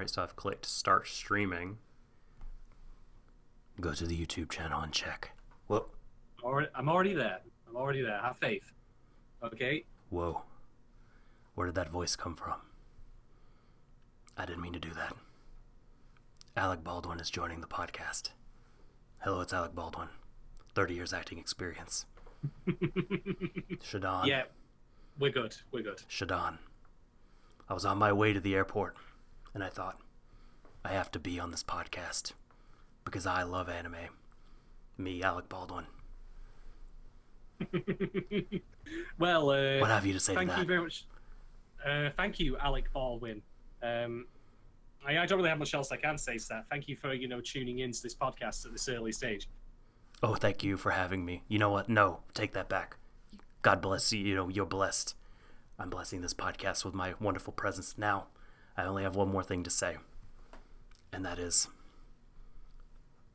right? So I've clicked start streaming. Go to the YouTube channel and check. Whoa. I'm already there. Have faith. Okay? Whoa. Where did that voice come from? I didn't mean to do that. Alec Baldwin is joining the podcast. Hello, it's Alec Baldwin. 30 years acting experience. Shadon. Yeah, we're good. Shadon. I was on my way to the airport, and I thought, I have to be on this podcast because I love anime. Me, Alec Baldwin. Well, what have you to say to that? Thank you very much. Thank you, Alec Baldwin. I don't really have much else I can say to that. Thank you for, tuning into this podcast at this early stage. Oh, thank you for having me. You know what? No, take that back. God bless you. You're blessed. I'm blessing this podcast with my wonderful presence. Now, I only have one more thing to say. And that is,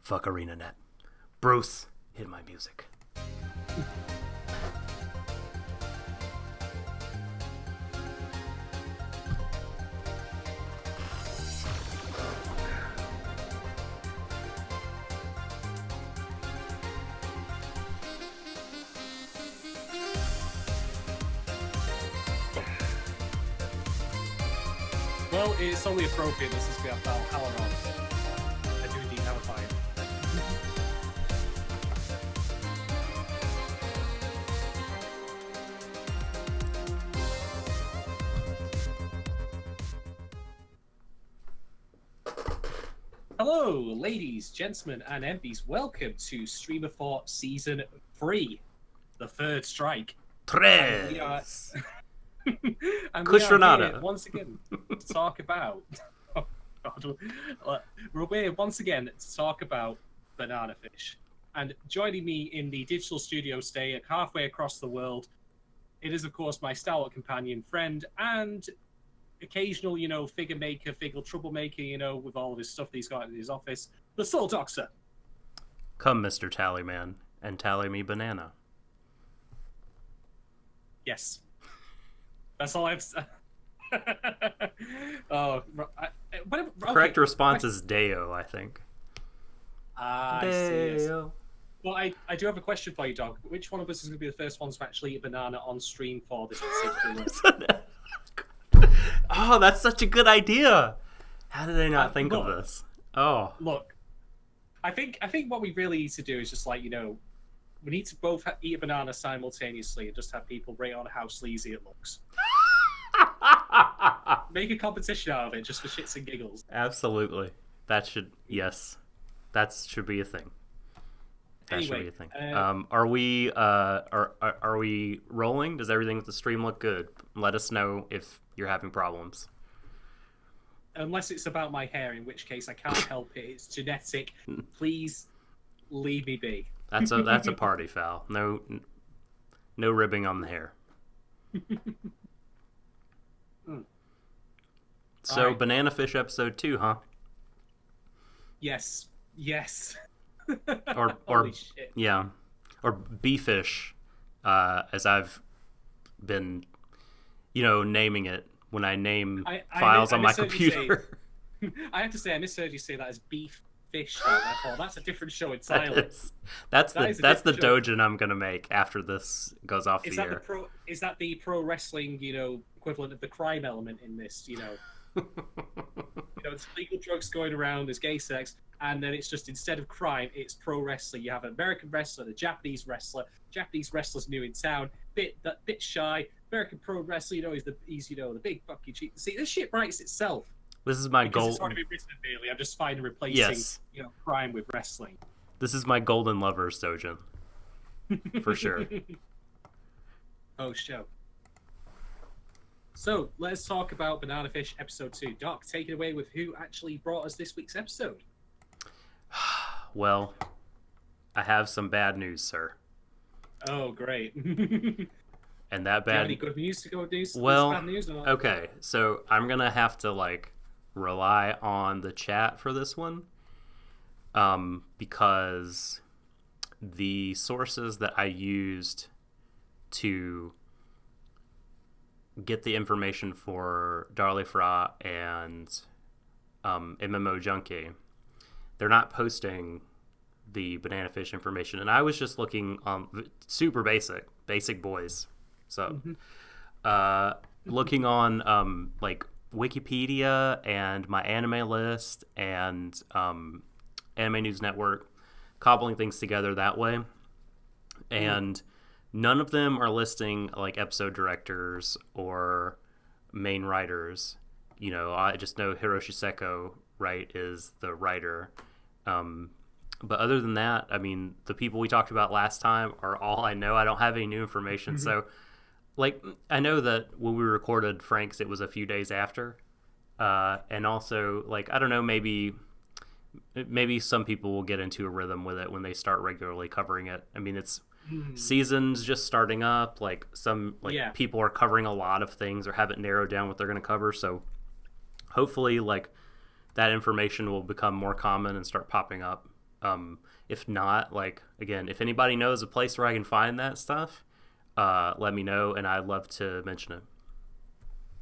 fuck ArenaNet. Bruce, hit my music. Well, it's only appropriate that since we have Howler on. I do indeed have a fire. Hello, ladies, gentlemen, and MPs. Welcome to Streamer 4 Season 3, the third strike. Tres! And Kush we are Renata. here once again to talk about. Oh, God. We're here once again to talk about banana fish. And joining me in the digital studio stay halfway across the world, it is, of course, my stalwart companion, friend, and occasional, figure maker, figure troublemaker, with all of his stuff that he's got in his office, the Soul Doctor. Come, Mr. Tallyman, and tally me banana. Yes. That's all I've said. Oh, okay. Correct response is Deo, I think. I see. Yes. Well, I do have a question for you, Dog. Which one of us is going to be the first ones to actually eat a banana on stream for this particular? Oh, that's such a good idea. How did I not think of this? Oh. Look, I think what we really need to do is just we need to both eat a banana simultaneously and just have people rate on how sleazy it looks. Make a competition out of it just for shits and giggles. Absolutely. That should should be a thing. That should be a thing. Are we rolling? Does everything with the stream look good? Let us know if you're having problems. Unless it's about my hair, in which case I can't help it. It's genetic. Please leave me be. That's a party foul. No ribbing on the hair. So right. Banana Fish episode 2, huh? Yes. or Holy shit. Yeah, or B-Fish, as I've been, naming it when I name files on my computer. I have to say, I misheard you say that as beef fish. That's a different show entirely. That's the doujin I'm gonna make after this goes off the air. Is that the pro wrestling, equivalent of the crime element in this? It's legal drugs going around, there's gay sex, and then it's just instead of crime, it's pro wrestling. You have an American wrestler, a Japanese wrestler. Japanese wrestler's new in town, bit shy. American pro wrestler, he's the big fucking cheat. See, this shit writes itself. This is my goal. It's already been written immediately. I'm just fine replacing, crime with wrestling. This is my golden lovers doujin, for sure. Oh, show. So let's talk about Banana Fish episode 2. Doc, take it away with who actually brought us this week's episode. Well, I have some bad news, sir. Oh, great. And that bad. Do you have any good news to go do? Well, bad news or not? Okay, so I'm gonna have to rely on the chat for this one, because the sources that I used to get the information for Darley Fra and MMO Junkie, they're not posting the banana fish information, and I was just looking super basic boys. So looking on like Wikipedia and my anime list and Anime News Network, cobbling things together that way, and none of them are listing like episode directors or main writers. You know, I just know Hiroshi Seko, right, is the writer. But other than that, I mean, the people we talked about last time are all I know. I don't have any new information. So, like, I know that when we recorded Frank's, it was a few days after. And also, like, I don't know, maybe some people will get into a rhythm with it when they start regularly covering it. I mean, it's seasons just starting up. Like, people are covering a lot of things or haven't narrowed down what they're going to cover. So, hopefully, like, that information will become more common and start popping up. If not, like, again, if anybody knows a place where I can find that stuff, let me know, and I'd love to mention it.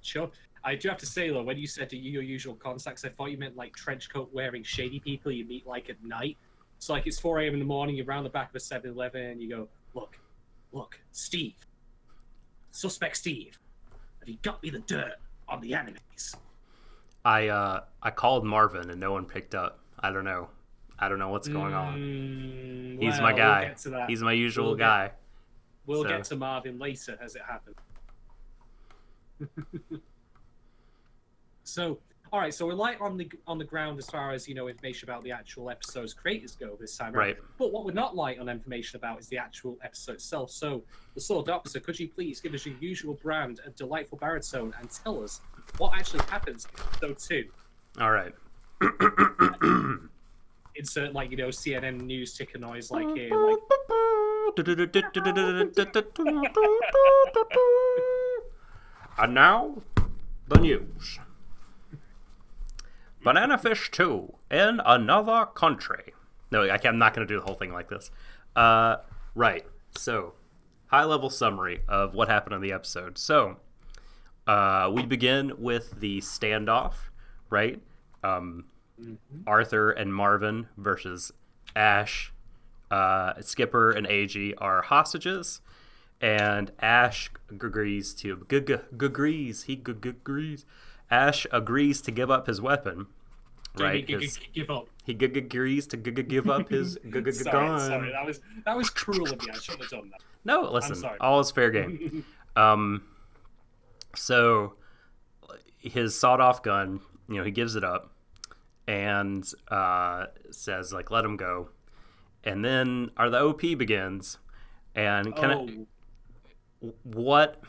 Sure. I do have to say, though, when you said your usual contacts, I thought you meant, like, trench coat wearing shady people you meet, like, at night. So, like, it's 4 a.m. in the morning, you're around the back of a 7-Eleven, you go, look, Steve. Suspect Steve. Have you got me the dirt on the enemies? I called Marvin, and no one picked up. I don't know what's going on. He's my guy. We'll get to that. He's my usual guy. We'll get to Marvin later as it happens. So, all right. So we're light on the ground as far as, you know, information about the actual episode's creators go this time. Right. But what we're not light on information about is the actual episode itself. So, the Sword Officer, could you please give us your usual brand of delightful baritone and tell us what actually happens in episode 2? All right. Insert, like, you know, CNN news ticker noise, like here, like. And now, the news. Banana Fish 2 in another country. No, I'm not going to do the whole thing like this. Right. So, high-level summary of what happened in the episode. So, we begin with the standoff, right? Arthur and Marvin versus Ash. Skipper and AG are hostages, and Ash agrees to Ash agrees to give up his weapon. Right? Give up. He agrees to give up his gun. Sorry, that was cruel of me. I shouldn't have done that. No, listen, all is fair game. So his sawed-off gun, you know, he gives it up and says, like, let him go. And then the OP begins, and what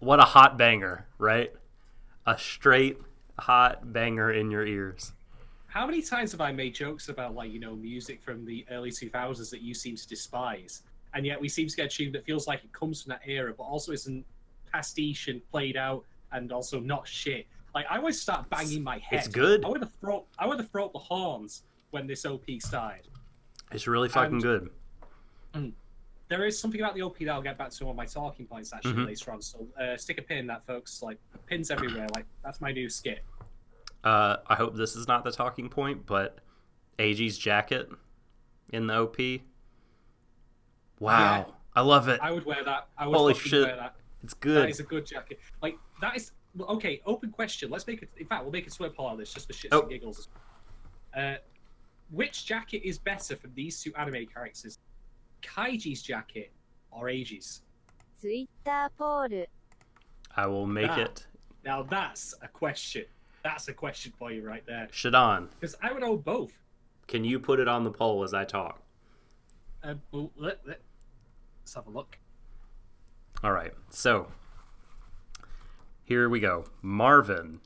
a hot banger, right? A straight hot banger in your ears. How many times have I made jokes about, like, you know, music from the early 2000s that you seem to despise, and yet we seem to get a tune that feels like it comes from that era, but also isn't pastiche and played out, and also not shit. Like, I always start banging my head. It's good. I would have thrown the horns when this OP started. It's really fucking good. There is something about the OP that I'll get back to on my talking points actually later on. So stick a pin in that, folks. Like, pins everywhere. Like, that's my new skit. I hope this is not the talking point, but AG's jacket in the OP. Wow, yeah. I love it. I would wear that. Holy shit, wear that. It's good. That is a good jacket. Like, that is okay. Open question. Let's make it. In fact, we'll make a swear poll of this just for shits and giggles. Which jacket is better for these two anime characters? Kaiji's jacket or Eiji's? Twitter poll. I will make it. Now that's a question. That's a question for you right there. Shadon. Because I would own both. Can you put it on the poll as I talk? Let's have a look. All right. So, here we go. Marvin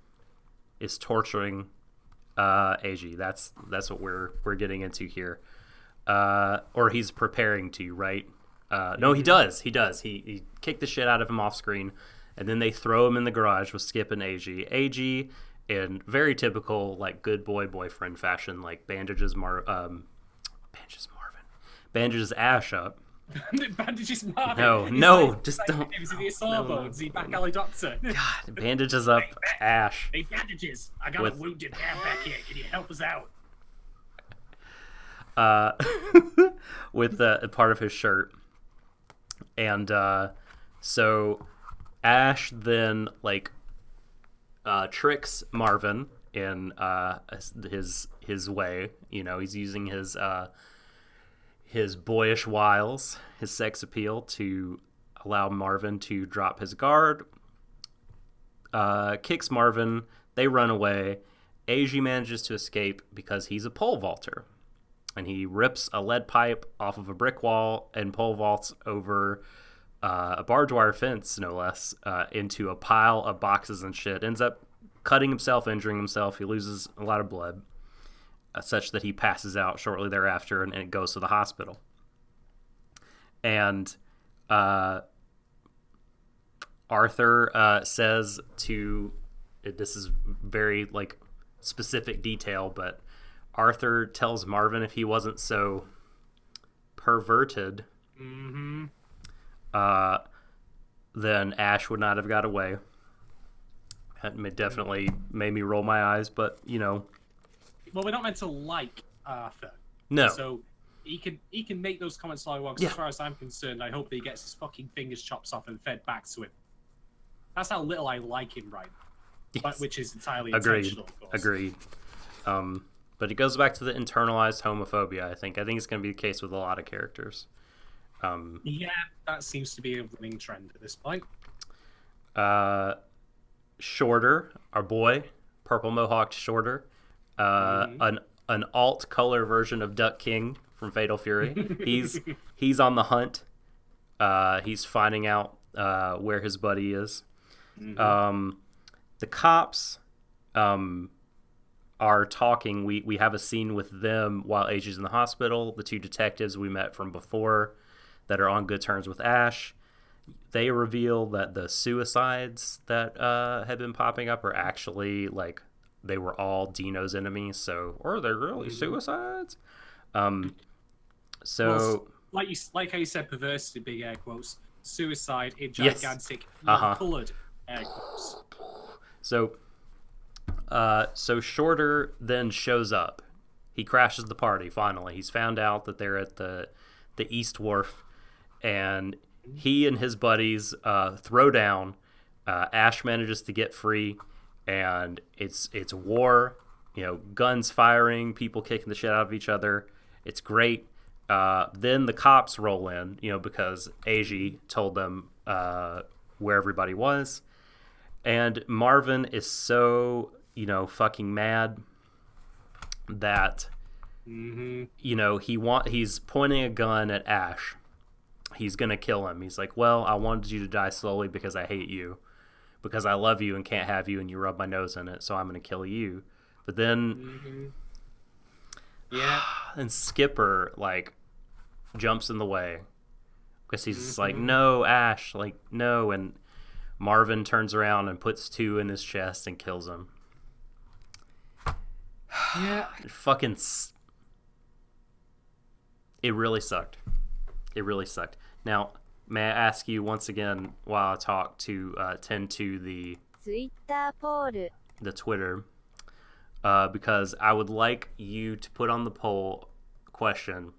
is torturing AG. That's what we're getting into here. Or he's preparing to, right? No, he does. He kicked the shit out of him off screen, and then they throw him in the garage with Skip and AG. AG, in very typical, like, good boyfriend fashion, like, bandages Ash up, bandages Marvin. No, He's no, like, just like, don't. He was in the Sawbones, the back alley doctor. God, bandages up Ash. Hey, bandages. I got With- a wounded man back here. Can you help us out? With a part of his shirt. And so Ash then like tricks Marvin in his way. You know, he's using his boyish wiles, his sex appeal to allow Marvin to drop his guard. Kicks Marvin. They run away. Eiji manages to escape because he's a pole vaulter. And he rips a lead pipe off of a brick wall and pole vaults over a barbed wire fence, no less, into a pile of boxes and shit. Ends up cutting himself, injuring himself. He loses a lot of blood, such that he passes out shortly thereafter and it goes to the hospital. And Arthur says to... This is very, like, specific detail, but Arthur tells Marvin if he wasn't so perverted, then Ash would not have got away. That definitely made me roll my eyes, but, you know. Well, we're not meant to like Arthur. No. So he can make those comments all he wants. Yeah. As far as I'm concerned, I hope that he gets his fucking fingers chopped off and fed back to him. That's how little I like him right now. But, which is entirely intentional, of course. Agreed. But it goes back to the internalized homophobia, I think. I think it's going to be the case with a lot of characters. Yeah, that seems to be a running trend at this point. Shorter, our boy, purple mohawked Shorter, an alt color version of Duck King from Fatal Fury. He's on the hunt. He's finding out where his buddy is. The cops are talking. We have a scene with them while Eiji's in the hospital. The two detectives we met from before that are on good terms with Ash. They reveal that the suicides that had been popping up are actually, like, they were all Dino's enemies. So, or they're really suicides? So, well, like how you said, perversity, big air quotes, suicide in gigantic, Yes. coloured air quotes. So Shorter then shows up. He crashes the party, finally. He's found out that they're at the East Wharf, and he and his buddies throw down. Ash manages to get free, and it's war. You know, guns firing, people kicking the shit out of each other. It's great. Then the cops roll in, you know, because Eiji told them where everybody was. And Marvin is so, you know, fucking mad that, you know, he's pointing a gun at Ash. He's going to kill him. He's like, well, I wanted you to die slowly because I hate you. Because I love you and can't have you and you rub my nose in it, so I'm going to kill you. But then... Yeah. And Skipper, like, jumps in the way. Because he's just like, no, Ash, like, no. And Marvin turns around and puts two in his chest and kills him. Yeah. It really sucked. It really sucked. Now, may I ask you once again while I talk to tend to the ツイッターポール Twitter, because I would like you to put on the poll question,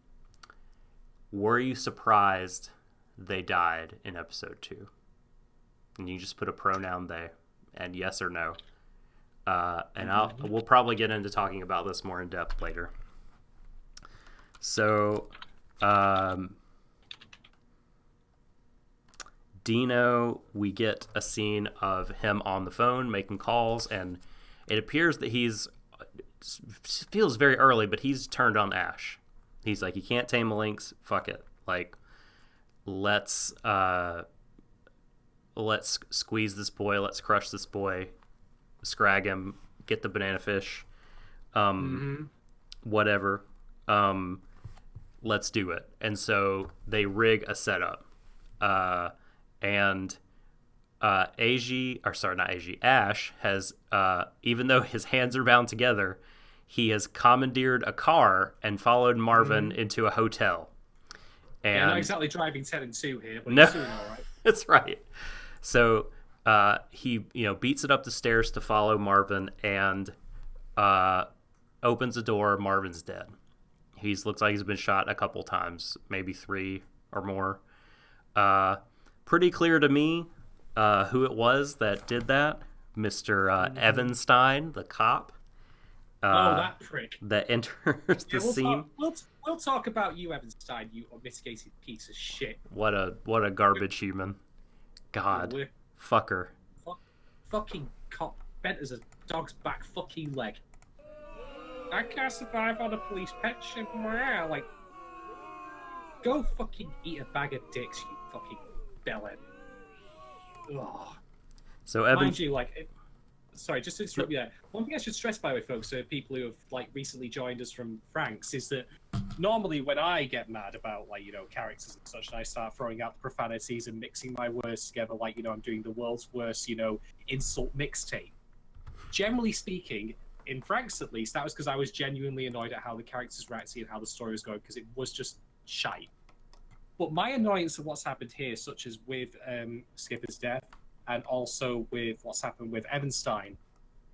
were you surprised they died in episode 2? And you just put a pronoun they, and yes or no. And we'll probably get into talking about this more in depth later. So, Dino, we get a scene of him on the phone making calls, and it appears that feels very early, but he's turned on Ash. He's like, you can't tame the lynx, fuck it. Like, let's squeeze this boy, let's crush this boy, scrag him, get the banana fish, whatever. Let's do it. And so they rig a setup. And Ash has, even though his hands are bound together, he has commandeered a car and followed Marvin into a hotel. And not exactly driving 10 and 2 here, but no, he's doing all right. That's right. So he beats it up the stairs to follow Marvin and opens the door. Marvin's dead. Looks like he's been shot a couple times, maybe 3 or more. Pretty clear to me who it was that did that. Mr. Evanstein, the cop. That prick. That enters the scene. We'll talk about you, Evanstein, you unmitigated piece of shit. What a garbage human. God. Fucker. Fucking cop bent as a dog's back fucking leg. I can't survive on a police pension. Like, go fucking eat a bag of dicks, you fucking bellend. Ugh. So Mind you, like, sorry, just to interrupt you there. One thing I should stress, by the way, folks, so people who have like recently joined us from Frank's, is that normally when I get mad about like characters and such, and I start throwing out the profanities and mixing my words together, like I'm doing the world's worst insult mixtape. Generally speaking, in Frank's at least, that was because I was genuinely annoyed at how the characters were acting and how the story was going, because it was just shite. But my annoyance at what's happened here, such as with Skipper's death, and also with what's happened with Evanstein,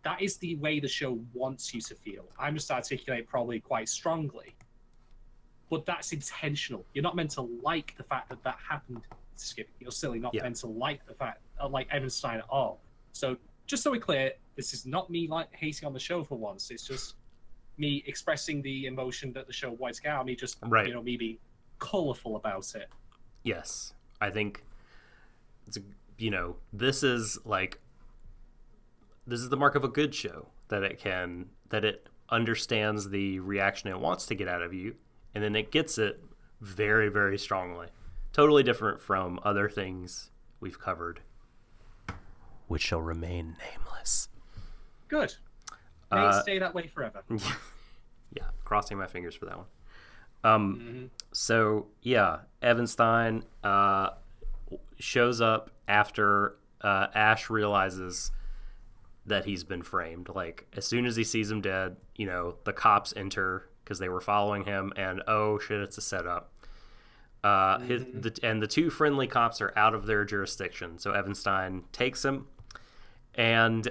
that is the way the show wants you to feel. I'm just articulating probably quite strongly, but that's intentional. You're not meant to like the fact that happened to Skipper. You're silly not meant to like the fact like Evanstein at all. So just so we're clear, this is not me like hating on the show for once. It's just me expressing the emotion that the show wanted to get out of me. Just me being colourful about it. Yes, I think it's this is the mark of a good show, that it understands the reaction it wants to get out of you, and then it gets it very, very strongly. Totally different from other things we've covered, which shall remain nameless. Good. May it stay that way forever. Yeah, crossing my fingers for that one. So yeah, Evanstein shows up after Ash realizes that he's been framed. Like, as soon as he sees him dead, the cops enter because they were following him, and oh shit, it's a setup. And the 2 friendly cops are out of their jurisdiction, so Evanstein takes him and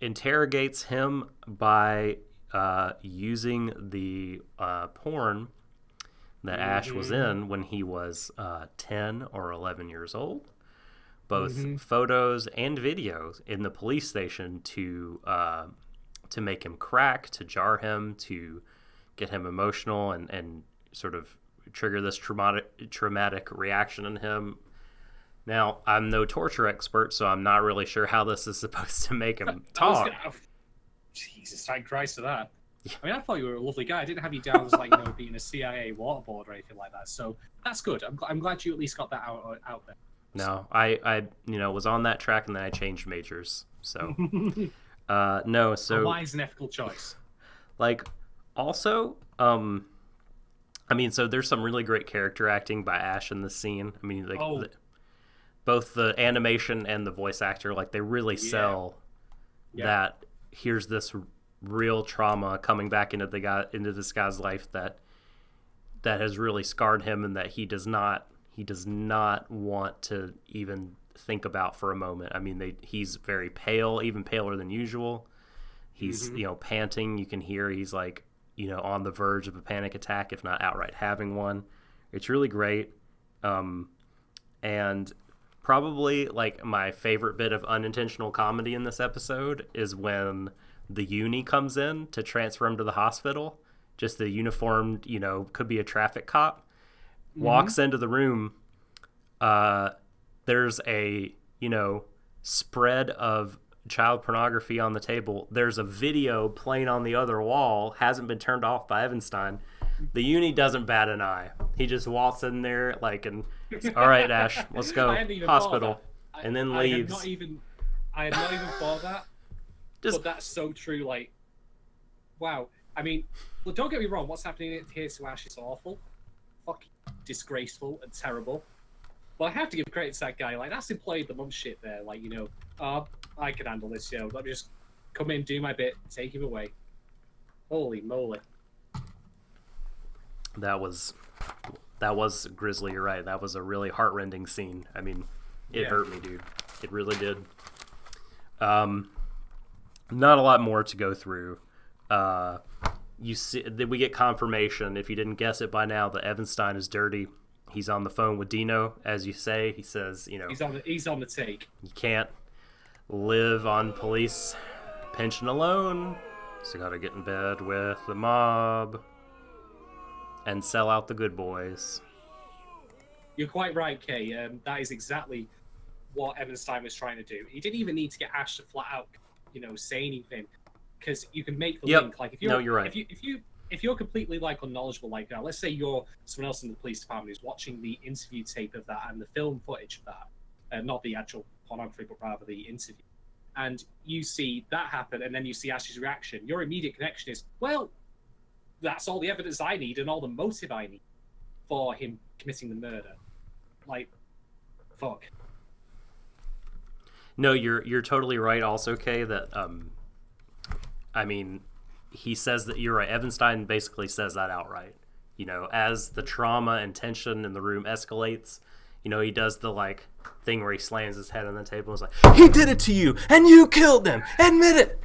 interrogates him by using the porn that Ash was in when he was 10 or 11 years old. Both photos and videos in the police station to make him crack, to jar him, to get him emotional and sort of trigger this traumatic reaction in him. Now, I'm no torture expert, so I'm not really sure how this is supposed to make him talk. Jesus, thank Christ for that. I mean, I thought you were a lovely guy. I didn't have you down as being a CIA waterboard or anything like that. So that's good. I'm glad you at least got that out there. No, I was on that track, and then I changed majors. So no, so a wise and ethical choice. Also, so there's some really great character acting by Ash in this scene. I mean, both the animation and the voice actor, they really sell that. Here's this real trauma coming back into this guy's life that has really scarred him, and that he does not want to even think about for a moment. I mean, he's very pale, even paler than usual. He's panting. You can hear he's on the verge of a panic attack, if not outright having one. It's really great. And probably my favorite bit of unintentional comedy in this episode is when the uni comes in to transfer him to the hospital. Just the uniformed, could be a traffic cop, walks into the room. There's a, spread of child pornography on the table. There's a video playing on the other wall, hasn't been turned off by Evanstein. The uni doesn't bat an eye. He just walks in there and, all right, Ash, let's go, hospital, and then leaves. I had not even thought of that. But that's so true. Wow. I mean, well, don't get me wrong. What's happening here to Ash is awful, fucking disgraceful and terrible. But I have to give credit to that guy. That's employed the mum shit there. I can handle this. Let me just come in, do my bit, take him away. Holy moly. That was that was grisly. You're right. That was a really heartrending scene. I mean, it hurt me, dude. It really did. Not a lot more to go through. You see, we get confirmation, if you didn't guess it by now, that Evanstein is dirty. He's on the phone with Dino, as you say. He says, you know, he's on the take. You can't live on police pension alone, so you gotta get in bed with the mob and sell out the good boys. You're quite right, Kay. That is exactly what Evanstein was trying to do. He didn't even need to get Ash to flat out, you know, say anything, because you can make the link. Like, if you're, no, you're right. If you're completely like unknowledgeable, like now, let's say you're someone else in the police department who's watching the interview tape of that and the film footage of that, not the actual pornography, but rather the interview, and you see that happen, and then you see Ash's reaction. Your immediate connection is, well, that's all the evidence I need and all the motive I need for him committing the murder. Like, fuck. No, you're totally right. Also, Kay, that I mean, he says that you're right. Evanstein basically says that outright. You know, as the trauma and tension in the room escalates, you know, he does the like thing where he slams his head on the table and is like, "He did it to you, and you killed him. Admit it."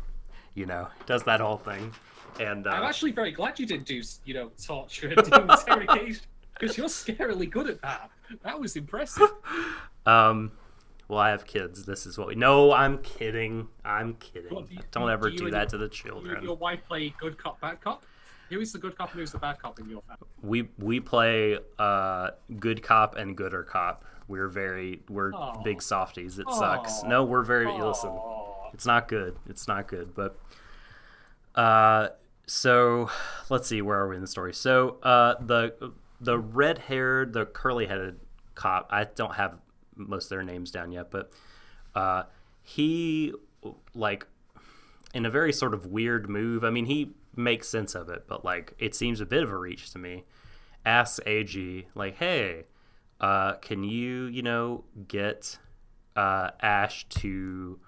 You know, does that whole thing. And I'm actually very glad you didn't do, you know, torture and do interrogation, because you're scarily good at that. That was impressive. Well, I have kids. This is what we... No, I'm kidding. I'm kidding. Well, don't ever do that to the children. Your wife play good cop, bad cop? Who is the good cop and who's the bad cop in your family? We play good cop and gooder cop. We're big softies. It sucks. No, we're very... Listen, it's not good. It's not good. But... so, let's see. Where are we in the story? So, the red-haired, the curly-headed cop... I don't have most of their names down yet, but he, like, in a very sort of weird move, I mean, he makes sense of it, but like, it seems a bit of a reach to me, asks AG, like, hey, can you, you know, get Ash to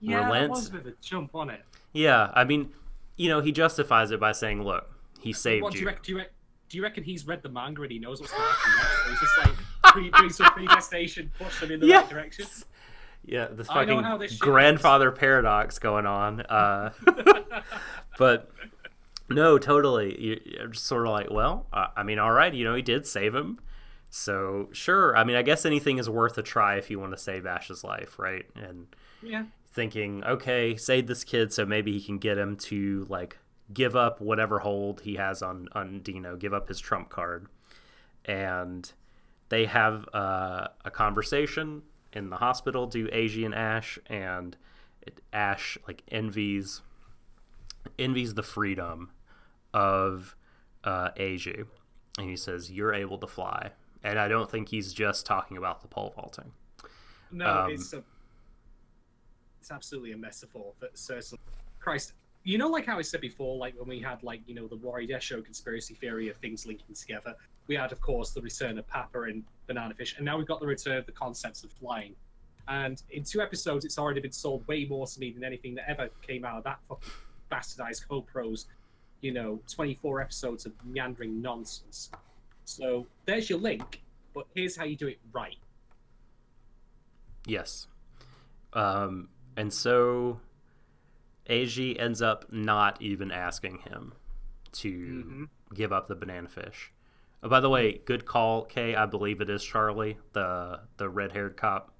relent? That was a bit of a jump on it. Yeah, I mean, you know, he justifies it by saying, look, he saved you. Do you reckon he's read the manga and he knows what's going to happen next? So he's just like doing some predestination, push them in the right direction? Yeah, this fucking grandfather paradox going on. But no, totally. You're just sort of like, well, I mean, all right, you know, he did save him. So sure. I mean, I guess anything is worth a try if you want to save Ash's life, right? And thinking, okay, save this kid so maybe he can get him to, like, give up whatever hold he has on Dino, give up his trump card. And they have a conversation in the hospital, do AG and Ash, and Ash, like, envies the freedom of AG. And he says, you're able to fly. And I don't think he's just talking about the pole vaulting. No, it's absolutely a metaphor, but certainly, Christ, you know, like how I said before, like when we had, like, you know, the Warui Deshou conspiracy theory of things linking together, we had, of course, the return of Papa and Banana Fish, and now we've got the return of the concepts of flying. And in 2 episodes, it's already been sold way more to me than anything that ever came out of that fucking bastardized Co-Pro's, you know, 24 episodes of meandering nonsense. So there's your link, but here's how you do it right. Yes. And so AG ends up not even asking him to give up the banana fish. Oh, by the way, good call, Kay. I believe it is Charlie, the red-haired cop.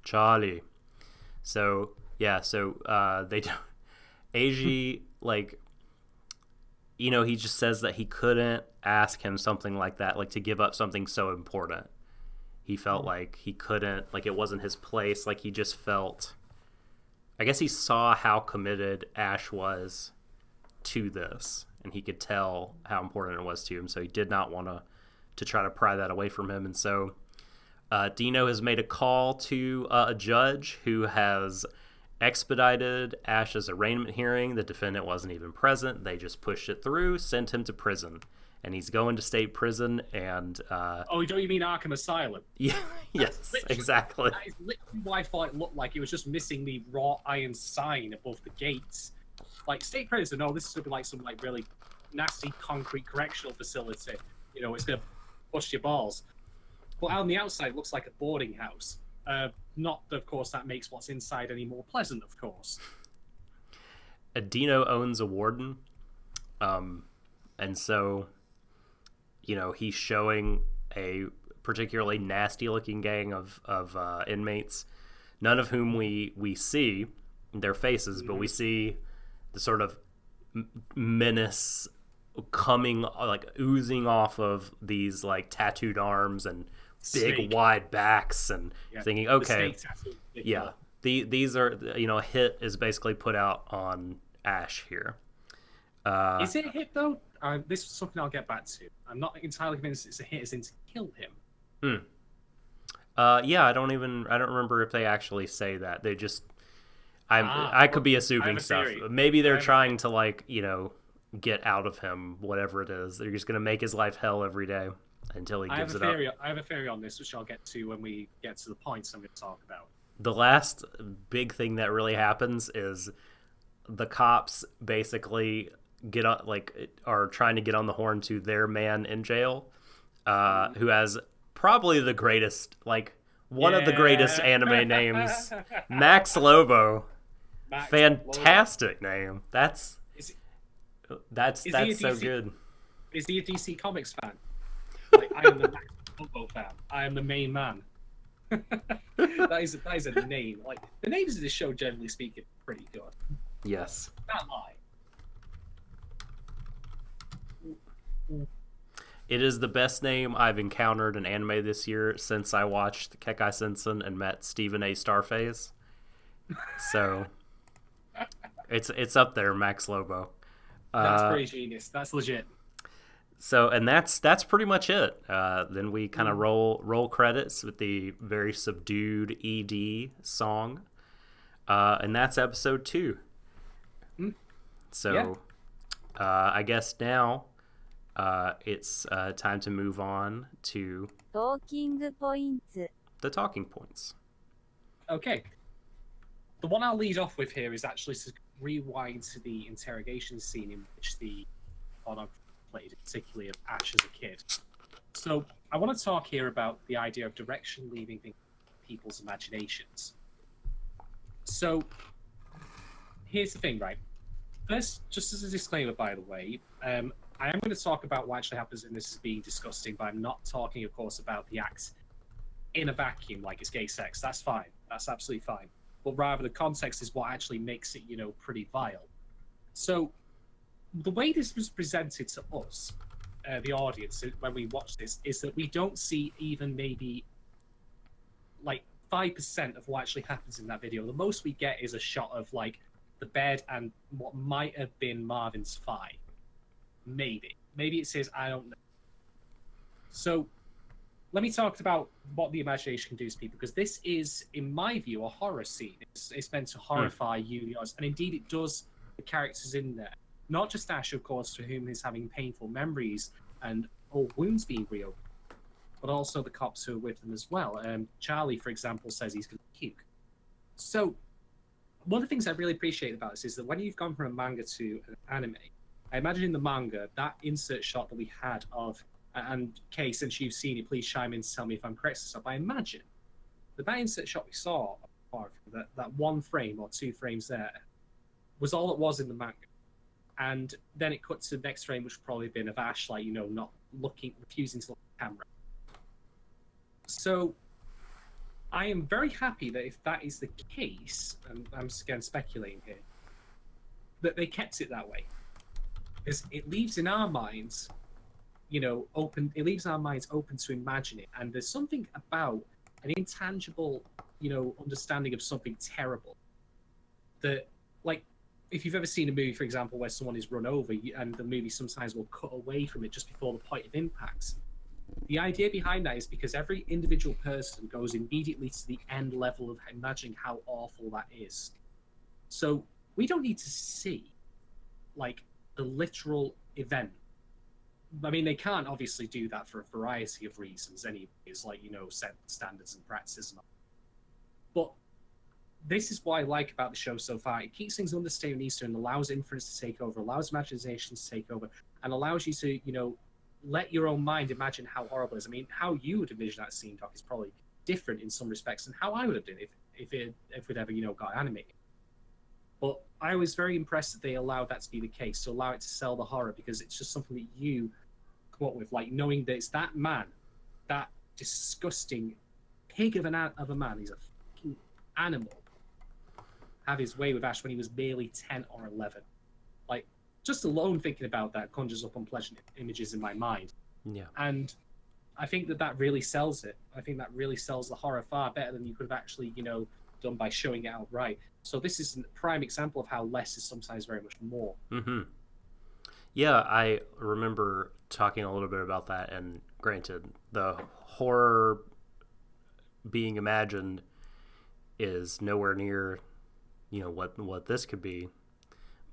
Charlie. So, yeah, they don't... AG, like, you know, he just says that he couldn't ask him something like that, like, to give up something so important. He felt like he couldn't, like, it wasn't his place. Like, he just felt... I guess he saw how committed Ash was to this, and he could tell how important it was to him, so he did not want to try to pry that away from him. And so Dino has made a call to a judge who has expedited Ash's arraignment hearing. The defendant wasn't even present. They just pushed it through, sent him to prison. And he's going to state prison, and... oh, don't you mean Arkham Asylum? Yeah, yes, exactly. That is literally why I thought it looked like it was just missing the wrought iron sign above the gates. Like, state prison, no, this is going to be like some, like, really nasty concrete correctional facility. You know, it's going to bust your balls. But on the outside, it looks like a boarding house. Not, of course, that makes what's inside any more pleasant, of course. Dino owns a warden, and so, he's showing a particularly nasty-looking gang of inmates, none of whom we see their faces, but we see the sort of menace coming, like oozing off of these like tattooed arms and big Snake. Wide backs, and thinking, okay, yeah, these are, a hit is basically put out on Ash here. Is it a hit though? This is something I'll get back to. I'm not entirely convinced it's a hit as in to kill him. Yeah, I don't remember if they actually say that. They just, I could be assuming stuff. Maybe they're trying to, like, get out of him whatever it is. They're just gonna make his life hell every day until he gives it up. I have a theory on this, which I'll get to when we get to the points I'm going to talk about. The last big thing that really happens is the cops basically are trying to get on the horn to their man in jail, who has probably the greatest, one of the greatest anime names, Max Lobo. Fantastic name. That's so good. Is he a DC Comics fan? I am the Max Lobo fan. I am the main man. that is a name. Like, the names of this show, generally speaking, are pretty good. Yes. Not lie. It is the best name I've encountered in anime this year since I watched Kekai Sensen and met Stephen A. Starface. So it's up there, Max Lobo. That's pretty genius. That's legit. So, and that's pretty much it. Then we kind of roll credits with the very subdued ED song, and that's episode 2. So, I guess now it's time to move on to Talking points. the talking points. Okay. The one I'll lead off with here is actually to rewind to the interrogation scene in which the pornography played, particularly of Ash as a kid. So I want to talk here about the idea of direction leaving people's imaginations. So here's the thing, right? First, just as a disclaimer, by the way, I am going to talk about what actually happens in this as being disgusting, but I'm not talking, of course, about the act in a vacuum, like it's gay sex. That's fine. That's absolutely fine. But rather, the context is what actually makes it, pretty vile. So the way this was presented to us, the audience, when we watch this, is that we don't see even maybe 5% of what actually happens in that video. The most we get is a shot of the bed and what might have been Marvin's thigh. Maybe it's his. I don't know. So let me talk about what the imagination can do to people, because this is, in my view, a horror scene. It's meant to horrify you, and indeed it does the characters in there. Not just Ash, of course, for whom is having painful memories and old wounds being reopened, but also the cops who are with them as well. Charlie, for example, says he's going to puke. So one of the things I really appreciate about this is that when you've gone from a manga to an anime, I imagine in the manga, that insert shot that we had of, and Kay, since you've seen it, please chime in to tell me if I'm correct. So I imagine that insert shot we saw, that one frame or 2 frames there, was all it was in the manga. And then it cut to the next frame, which would probably have been of Ash, not looking, refusing to look at the camera. So I am very happy that if that is the case, and I'm again speculating here, that they kept it that way. Because it leaves in our minds, open. It leaves our minds open to imagine it. And there's something about an intangible, understanding of something terrible that, if you've ever seen a movie, for example, where someone is run over, and the movie sometimes will cut away from it just before the point of impact. The idea behind that is because every individual person goes immediately to the end level of imagining how awful that is. So we don't need to see, the literal event. I mean, they can't obviously do that for a variety of reasons anyways, set standards and practices and all. But this is what I like about the show so far. It keeps things understated and Eastern, allows inference to take over, allows imagination to take over, and allows you to, let your own mind imagine how horrible it is. I mean, how you would envision that scene, Doc, is probably different in some respects than how I would have done if it ever, got animated. But I was very impressed that they allowed that to be the case, to allow it to sell the horror, because it's just something that you come up with, like knowing that it's that man, that disgusting pig of a man, he's a fucking animal, have his way with Ash when he was barely 10 or 11. Like, just alone thinking about that conjures up unpleasant images in my mind. Yeah. And I think that really sells it. I think that really sells the horror far better than you could have actually, done by showing it outright. So this is a prime example of how less is sometimes very much more. Mm-hmm. Yeah, I remember talking a little bit about that, and granted, the horror being imagined is nowhere near, what this could be.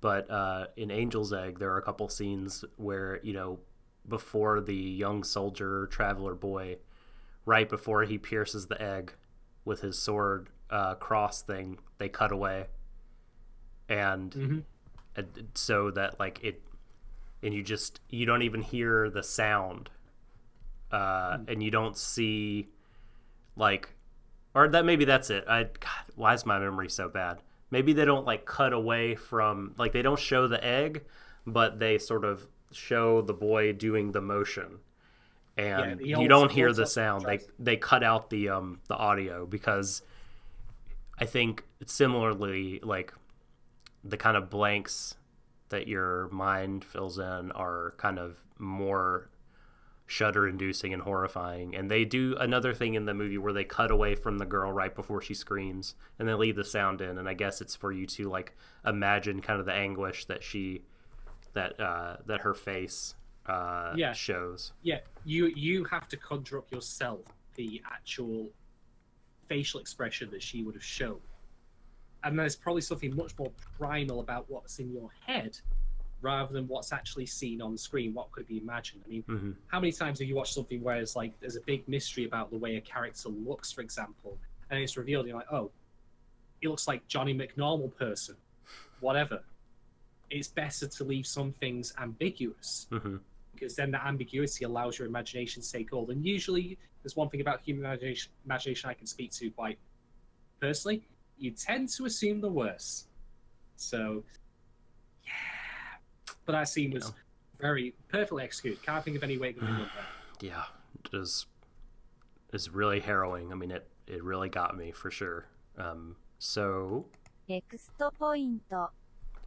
But in Angel's Egg, there are a couple scenes where, before the young soldier traveler boy, right before he pierces the egg with his sword cross thing, they cut away. And so that and you don't even hear the sound. And you don't see or that maybe that's it. God, why is my memory so bad? Maybe they don't cut away from, they don't show the egg, but they sort of show the boy doing the motion, and you don't hear the sound. They cut out the audio, because I think similarly, the kind of blanks that your mind fills in are kind of more shudder-inducing and horrifying. And they do another thing in the movie where they cut away from the girl right before she screams, and they leave the sound in. And I guess it's for you to imagine kind of the anguish that that her face shows. Yeah, you have to conjure up yourself the actual facial expression that she would have shown, and there's probably something much more primal about what's in your head rather than what's actually seen on screen. What could be imagined? I mean, how many times have you watched something where it's there's a big mystery about the way a character looks, for example, and it's revealed, you're like, oh, it looks like Johnny McNormal person, whatever. It's better to leave some things ambiguous, because then that ambiguity allows your imagination to take hold. And usually, there's one thing about human imagination I can speak to quite personally. You tend to assume the worst. So, yeah. But that scene was very perfectly executed. Can't think of any way it could have been done better. Yeah, it is really harrowing. I mean, it really got me for sure. So, Next point.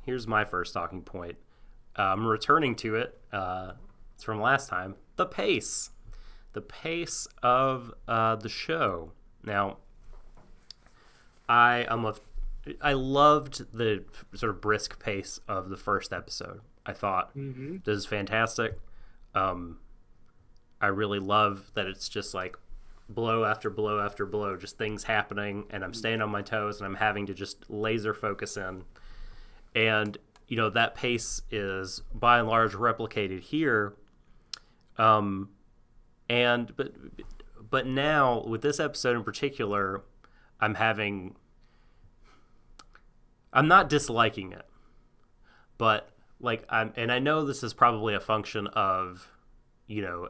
here's my first talking point. I'm returning to it. It's from last time. The pace of the show. Now, I loved the sort of brisk pace of the first episode. I thought this is fantastic. I really love that it's just blow after blow after blow, just things happening, and I'm staying on my toes, and I'm having to just laser focus in. And that pace is by and large replicated here. But now with this episode in particular, I'm not disliking it, but I know this is probably a function of,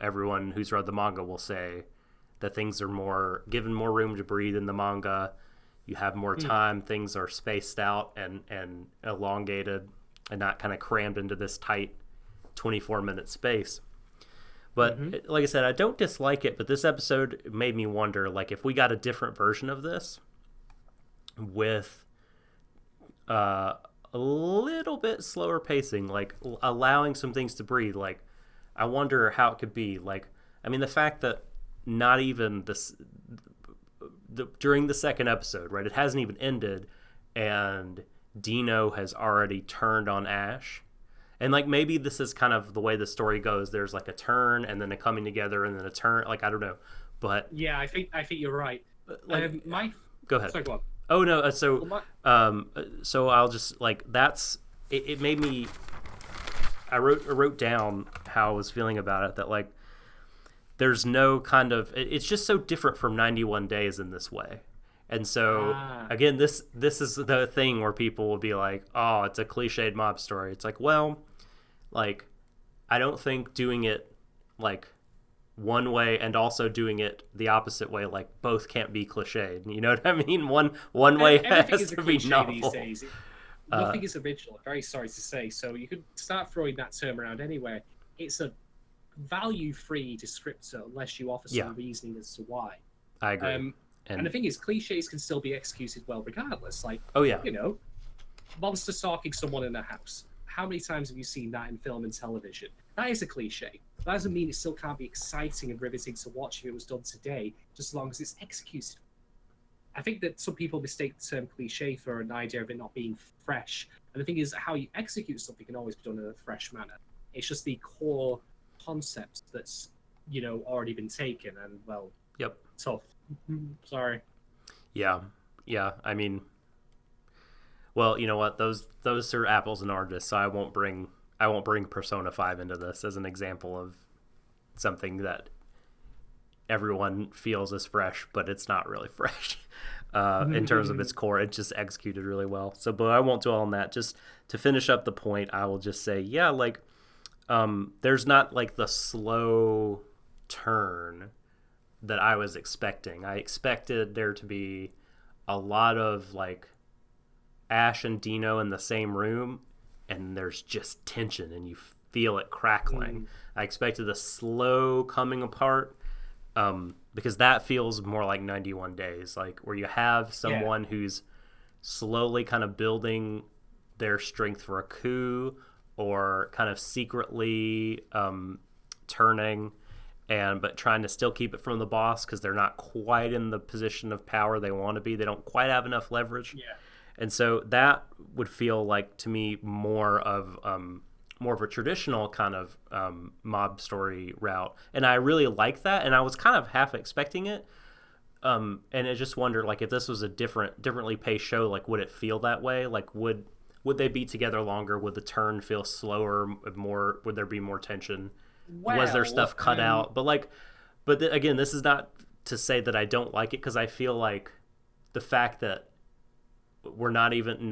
everyone who's read the manga will say that things are given more room to breathe in the manga. You have more time. Things are spaced out and elongated and not kind of crammed into this tight 24-minute space. But like I said, I don't dislike it, but this episode made me wonder, if we got a different version of this with a little bit slower pacing, allowing some things to breathe, I wonder how it could be. The fact that not even during the second episode, right, it hasn't even ended, and Dino has already turned on Ash. And maybe this is kind of the way the story goes. There's a turn, and then a coming together, and then a turn. I don't know, but yeah, I think you're right. Go ahead. Sorry, go on. Oh no, so I'll just that's it. It made me. I wrote down how I was feeling about it. That there's no kind of. It's just so different from 91 Days in this way. And so, again, this is the thing where people will be like, oh, it's a cliched mob story. It's I don't think doing it like one way and also doing it the opposite way. Like both can't be cliched. You know what I mean? One way Everything has is a to be cliche novel. these days. Nothing is original. I'm very sorry to say. So you could start throwing that term around anywhere. It's a value-free descriptor unless you offer some reasoning as to why. I agree. And the thing is, cliches can still be executed well regardless. Like, you know, monster stalking someone in a house. How many times have you seen that in film and television? That is a cliche. That doesn't mean it still can't be exciting and riveting to watch if it was done today, just as long as it's executed. I think that some people mistake the term cliche for an idea of it not being fresh. And the thing is, how you execute something can always be done in a fresh manner. It's just the core concept that's, you know, already been taken and, well, tough. Sorry. Yeah. I mean, well, you know what? Those are apples and oranges. So I won't bring Persona 5 into this as an example of something that everyone feels is fresh, but it's not really fresh in terms of its core. It's just executed really well. So, but I won't dwell on that. Just to finish up the point, I will just say, like, there's not like the slow turn that I was expecting. I expected there to be a lot of like Ash and Dino in the same room, and there's just tension and you feel it crackling. I expected a slow coming apart, because that feels more like 91 Days, like where you have someone who's slowly kind of building their strength for a coup, or kind of secretly turning, but trying to still keep it from the boss because they're not quite in the position of power they want to be. They don't quite have enough leverage. And so that would feel like to me more of a traditional kind of mob story route, and I really like that. And I was kind of half expecting it, and I just wondered, like, if this was a differently paced show, like, would it feel that way? Like, would they be together longer? Would the turn feel slower? More? Would there be more tension? Was there stuff cut out? But again, this is not to say that I don't like it, because I feel like the fact that we're not even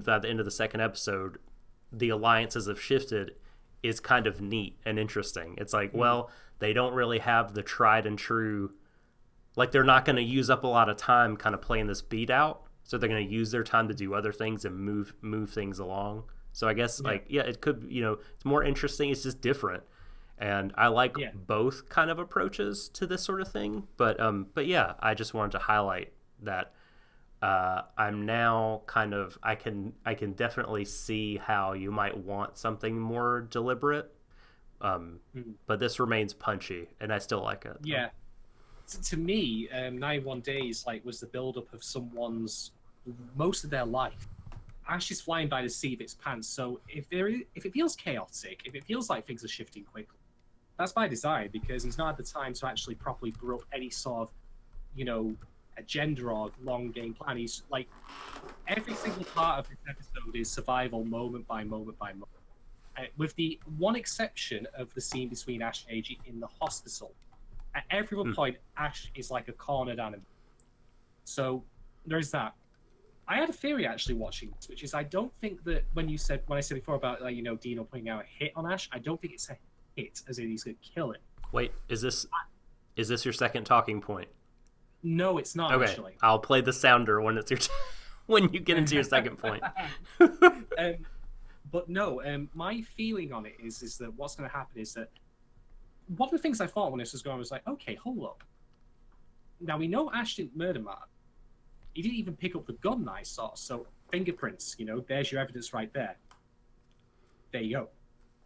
at the end of the second episode, the alliances have shifted, is kind of neat and interesting. It's like, well, they don't really have the tried and true, like, they're not going to use up a lot of time kind of playing this beat out, so they're going to use their time to do other things and move things along. So I guess it could, you know, it's more interesting. It's just different, and I like both kind of approaches to this sort of thing. But yeah, I just wanted to highlight that. I'm now kind of, I can definitely see how you might want something more deliberate, but this remains punchy, and I still like it. Yeah, to me, 91 Days was the build-up of someone's most of their life. Ash is flying by the seat of its pants, so if it feels chaotic, if it feels like things are shifting quickly, that's by design, because he's not had the time to actually properly brew up any sort of, you know, agenda or long game plan. He's like, every single part of this episode is survival moment by moment by moment, with the one exception of the scene between Ash and AG in the hospital. At every point, Ash is like a cornered animal. So there's that. I had a theory actually watching this, which is, I don't think that when I said before about, like, you know, Dino putting out a hit on Ash, I don't think it's a hit as in he's going to kill it. Wait, is this your second talking point? No, it's not, okay. Actually. I'll play the sounder when it's your when you get into your second point. But no, my feeling on it is that what's going to happen is that one of the things I thought when this was going was like, okay, hold up. Now, we know Ash didn't murder Mark. He didn't even pick up the gun that I saw. So fingerprints, you know, there's your evidence right there. There you go.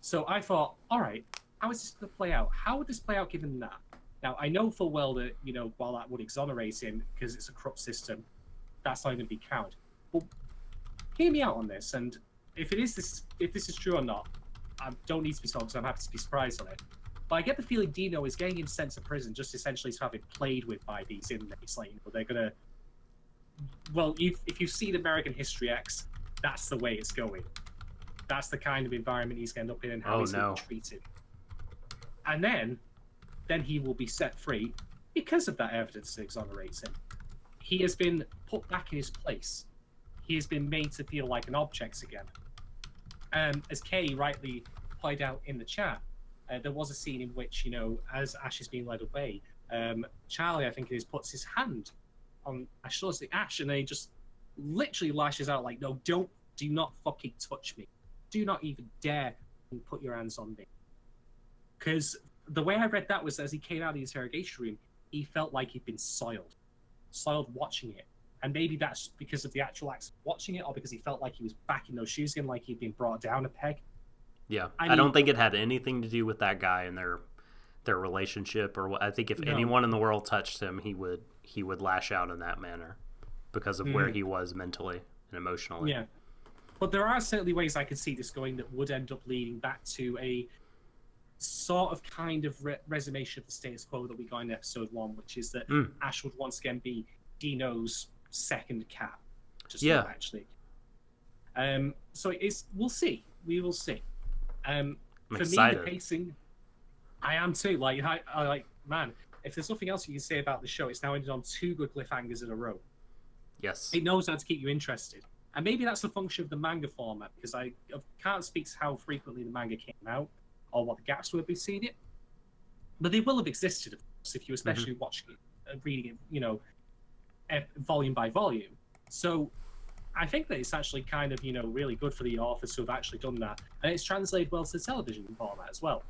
So I thought, all right, how is this going to play out? How would this play out given that? Now, I know full well that, you know, while that would exonerate him because it's a corrupt system, that's not going to be counted. But hear me out on this, and if this is true or not, I don't need to be told because I'm happy to be surprised on it. But I get the feeling Dino is getting him sent to prison just essentially to have it played with by these inmates. Like, you know, they're going to... Well, if you've seen American History X, that's the way it's going. That's the kind of environment he's going to end up in and how he's going to be treated. And then he will be set free because of that evidence that exonerates him. He has been put back in his place. He has been made to feel like an object again. As Kay rightly pointed out in the chat, there was a scene in which, as Ash is being led away, Charlie, I think it is, puts his hand on Ash, Ash, and he just literally lashes out like, no, do not fucking touch me. Do not even dare put your hands on me. Because the way I read that was as he came out of the interrogation room, he felt like he'd been soiled watching it. And maybe that's because of the actual act of watching it, or because he felt like he was back in those shoes again, like he'd been brought down a peg. Yeah, I don't think it had anything to do with that guy and their relationship, or I think if anyone in the world touched him, he would lash out in that manner because of where he was mentally and emotionally. Yeah, but there are certainly ways I could see this going that would end up leading back to a sort of kind of resummation of the status quo that we got in episode 1, which is that Ash would once again be Dino's second cat. Actually. So we'll see. We will see. I'm for excited. me, the pacing, I am too. Like, I like, man, if there's nothing else you can say about the show, it's now ended on 2 good cliffhangers in a row. Yes. It knows how to keep you interested. And maybe that's a function of the manga format, because I can't speak to how frequently the manga came out or what the gaps were between it. But they will have existed, of course, if you especially watching it, reading it, volume by volume. So I think that it's actually kind of, really good for the authors who have actually done that. And it's translated well to the television format as well.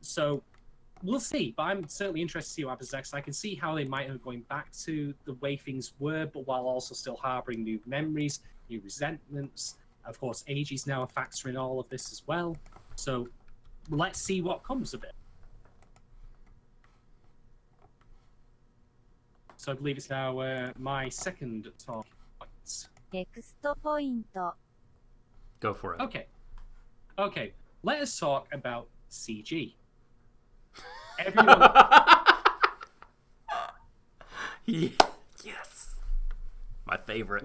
So we'll see. But I'm certainly interested to see what happens next. I can see how they might have going back to the way things were, but while also still harboring new memories, new resentments. Of course, age is now a factor in all of this as well. So let's see what comes of it. So I believe it's now my second talk point. ネクストポイント Go for it. Okay. Let us talk about CG. Everyone... Yes. My favorite.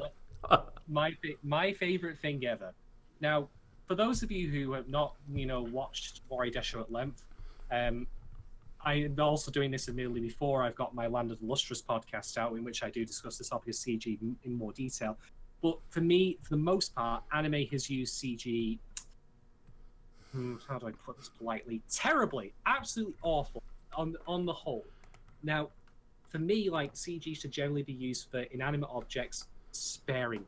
my favorite thing ever. Now, for those of you who have not, watched Warui Deshou at length, I'm also doing this admittedly before I've got my Land of the Lustrous podcast out, in which I do discuss the topic of CG in more detail. But for me, for the most part, anime has used CG, how do I put this politely? Terribly, absolutely awful on the whole. Now, for me, like, CG should generally be used for inanimate objects sparingly.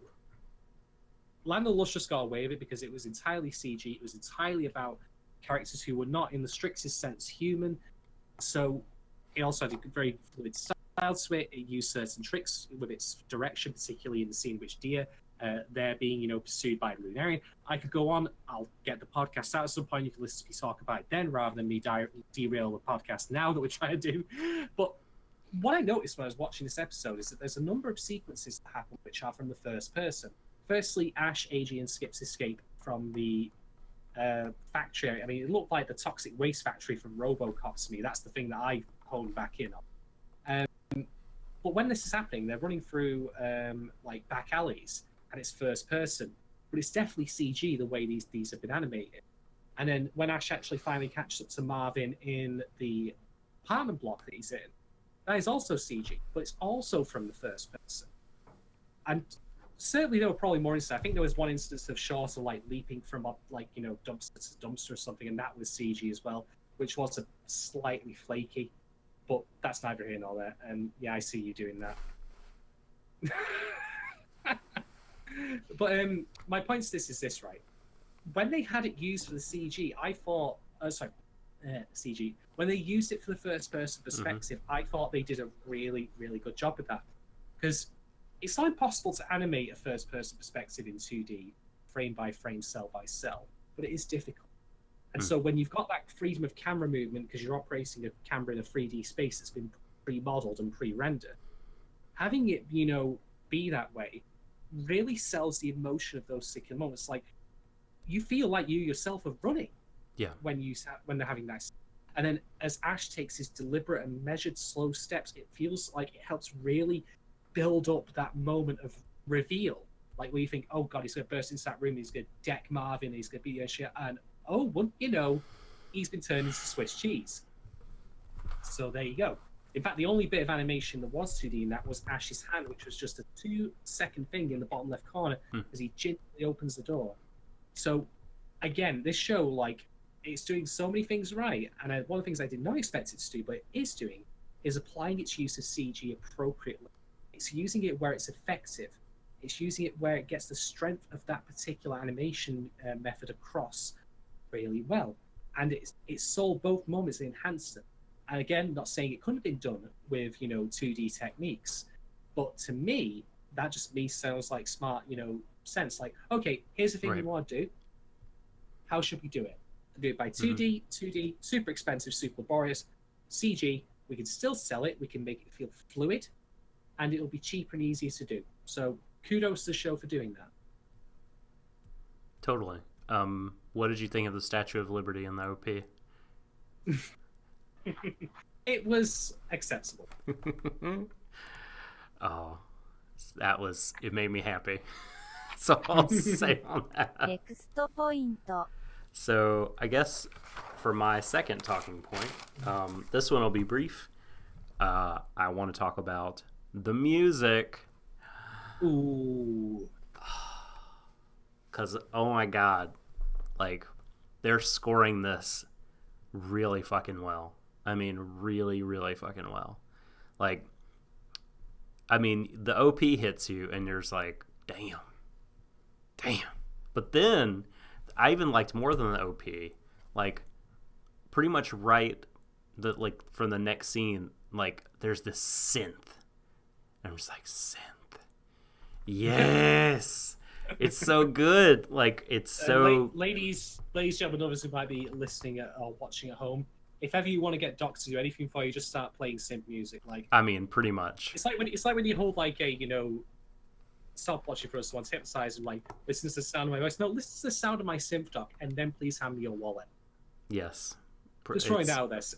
Land of the Lustrous got away with it because it was entirely CG. It was entirely about characters who were not, in the strictest sense, human. So it also had a very fluid style to it. It used certain tricks with its direction, particularly in the scene in which Dia, they're being, pursued by a Lunarian. I could go on. I'll get the podcast out at some point. You can listen to me talk about it then, rather than me derail the podcast now that we're trying to do. But what I noticed when I was watching this episode is that there's a number of sequences that happen which are from the first person. Firstly, Ash, AG, and Skip's escape from the factory. I mean, it looked like the toxic waste factory from RoboCop to me. That's the thing that I honed back in on. But when this is happening, they're running through like back alleys, and it's first person. But it's definitely CG the way these have been animated. And then when Ash actually finally catches up to Marvin in the apartment block that he's in, that is also CG, but it's also from the first person. And certainly there were probably more instances. I think there was one instance of Shorter like leaping from dumpster to dumpster or something, and that was CG as well, which was a slightly flaky, but that's neither here nor there. And yeah, I see you doing that. But my point to this is this, right? When they had it used for the CG, I thought, CG. When they used it for the first-person perspective, I thought they did a really, really good job with that, because it's not impossible to animate a first-person perspective in 2D, frame by frame, cell by cell, but it is difficult. And so when you've got that freedom of camera movement, because you're operating a camera in a 3D space that's been pre-modeled and pre-rendered, having it, be that way really sells the emotion of those particular moments. Like, you feel like you yourself are running when they're having that. And then as Ash takes his deliberate and measured slow steps, it feels like it helps really build up that moment of reveal, like where you think, oh god, he's going to burst into that room, he's going to deck Marvin, he's going to beat the shit, and he's been turned into Swiss cheese. So there you go. In fact, the only bit of animation that was 2D in that was Ash's hand, which was just a 2-second thing in the bottom left corner as he gently opens the door. So again, this show, like, it's doing so many things right. And one of the things I did not expect it to do, but it is doing, is applying its use of CG appropriately. It's using it where it's effective. It's using it where it gets the strength of that particular animation method across really well. And it's sold both moments and enhanced them. And again, not saying it couldn't have been done with 2D techniques, but to me, that just sounds like smart sense. Like, okay, here's the thing we want to do. How should we do it? Do it by 2D, 2D, super expensive, super laborious. CG, we can still sell it. We can make it feel fluid, and it'll be cheaper and easier to do. So kudos to the show for doing that. Totally. What did you think of the Statue of Liberty in the OP? It was acceptable. Oh, it made me happy. So I'll say on that. ネクストポイント So I guess for my second talking point, this one will be brief. I want to talk about the music. Ooh. Because, oh my god, like, they're scoring this really fucking well. I mean, really, really fucking well. Like, I mean, the OP hits you, and you're just like, damn. But then, I even liked more than the OP. Like, pretty much from the next scene, like, there's this synth. And I'm just like, synth. Yes! It's so good. Like, it's so... Ladies, gentlemen, others who might be listening or watching at home, if ever you want to get Doc to do anything for you, just start playing synth music. Like, I mean, pretty much. It's like when you hold like a stopwatch for us once, hit the size and like listen to the sound of my voice. No, listen to the sound of my synth, Doc, and then please hand me your wallet. Yes. Just throwing out this.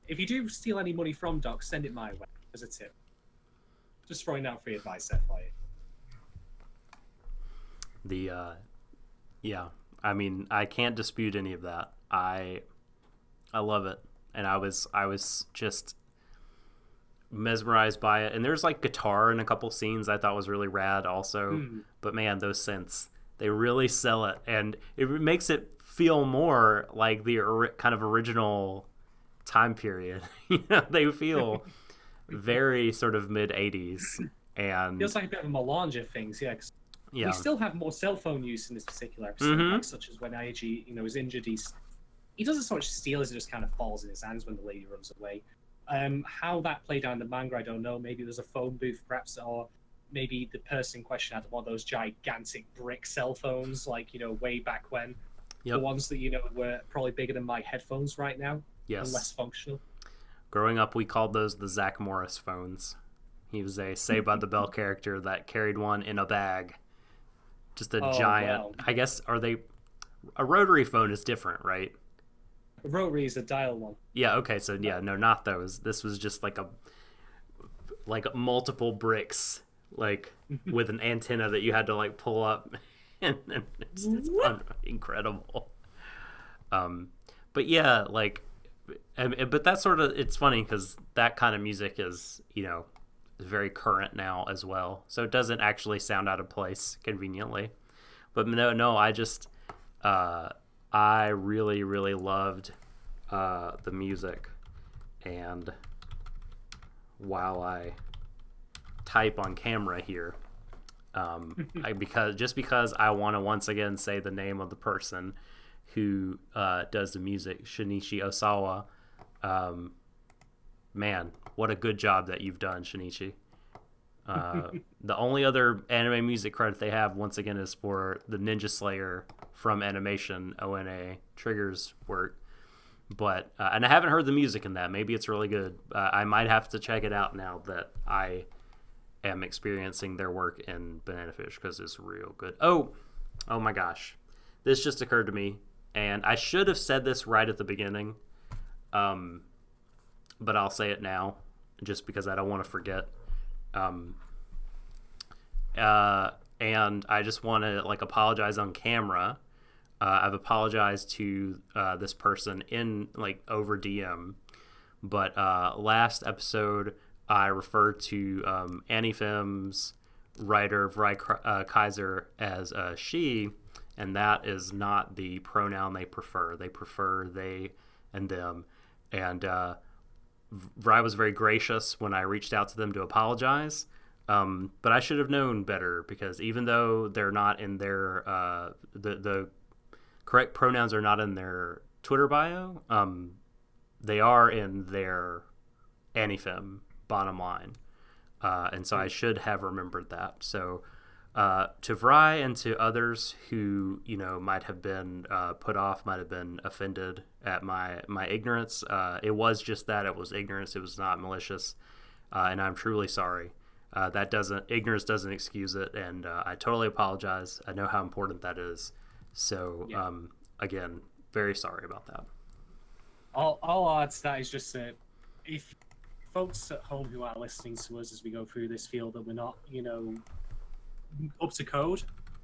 If you do steal any money from Doc, send it my way as a tip. Just throwing out free advice there for you. Yeah, I mean, I can't dispute any of that. I love it, and I was just mesmerized by it. And there's like guitar in a couple scenes I thought was really rad also. But man, those synths, they really sell it, and it makes it feel more like the kind of original time period. They feel very sort of mid 80s, and feels like a bit of a melange of things. Yeah. We still have more cell phone use in this particular episode, like, such as when Aiji, is injured. He doesn't so much steal as it just kind of falls in his hands when the lady runs away. How that played out in the manga, I don't know. Maybe there's a phone booth, perhaps, or maybe the person in question had one of those gigantic brick cell phones, like, way back when. Yep. The ones that, were probably bigger than my headphones right now. Yes. And less functional. Growing up, we called those the Zach Morris phones. He was a Saved by the Bell character that carried one in a bag. Just a giant. Wow. I guess, a rotary phone is different, right? A rotary is a dial one. Yeah, okay, so yeah, no, not those. This was just like multiple bricks, like with an antenna that you had to like pull up, and it's incredible. But yeah, like, but that's sort of, it's funny because that kind of music is, very current now as well, so it doesn't actually sound out of place conveniently. But no, I just I really, really loved the music. And while I type on camera here, because I want to once again say the name of the person who does the music, Shinichi Osawa. Man, what a good job that you've done, Shinichi. The only other anime music credit they have, once again, is for the Ninja Slayer from Animation ONA Trigger's work. But and I haven't heard the music in that. Maybe it's really good. I might have to check it out now that I am experiencing their work in Banana Fish, because it's real good. Oh my gosh. This just occurred to me, and I should have said this right at the beginning. But I'll say it now, just because I don't want to forget. And I just want to apologize on camera. I've apologized to this person in over DM, but last episode I referred to Annie Fem's writer Vrai Kaiser as she, and that is not the pronoun they prefer. They prefer they and them. And Vry was very gracious when I reached out to them to apologize. But I should have known better, because even though they're not in their the correct pronouns are not in their Twitter bio, they are in their Anifem bottom line, and so I should have remembered that. So to Vry and to others who might have been put off, might have been offended at my ignorance, it was just that. It was ignorance. It was not malicious, and I'm truly sorry. Ignorance doesn't excuse it, and I totally apologize. I know how important that is. So again, very sorry about that. All I'll add to that is just that if folks at home who are listening to us as we go through this feel that we're not, up to code,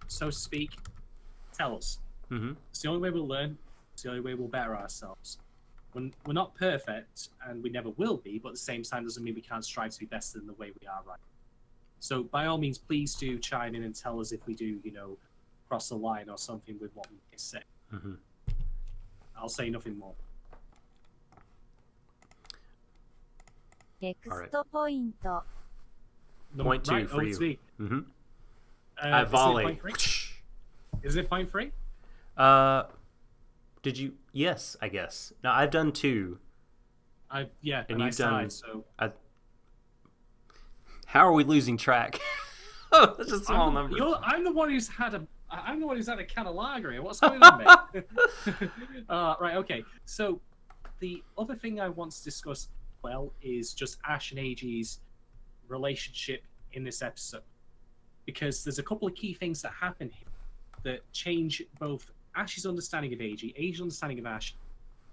so to speak, tell us. Mm-hmm. It's the only way we'll learn. It's the only way we'll better ourselves. We're not perfect, and we never will be, but at the same time doesn't mean we can't strive to be better than the way we are right. So by all means, please do chime in and tell us if we do, cross the line or something with what we say. Mm-hmm. I'll say nothing more. ネクストポイント Point two Right, for you. OXV. Mm-hmm. I volley. Is it point free? Did you? Yes, I guess. No, I've done 2. Yeah, and I you've done. started, so How are we losing track? That's a small number. I'm the one who's had a can of lager here. What's going on, mate? Right, okay. So the other thing I want to discuss, is just Ash and AG's relationship in this episode, because there's a couple of key things that happen here that change both Ash's understanding of AG, AG's understanding of Ash,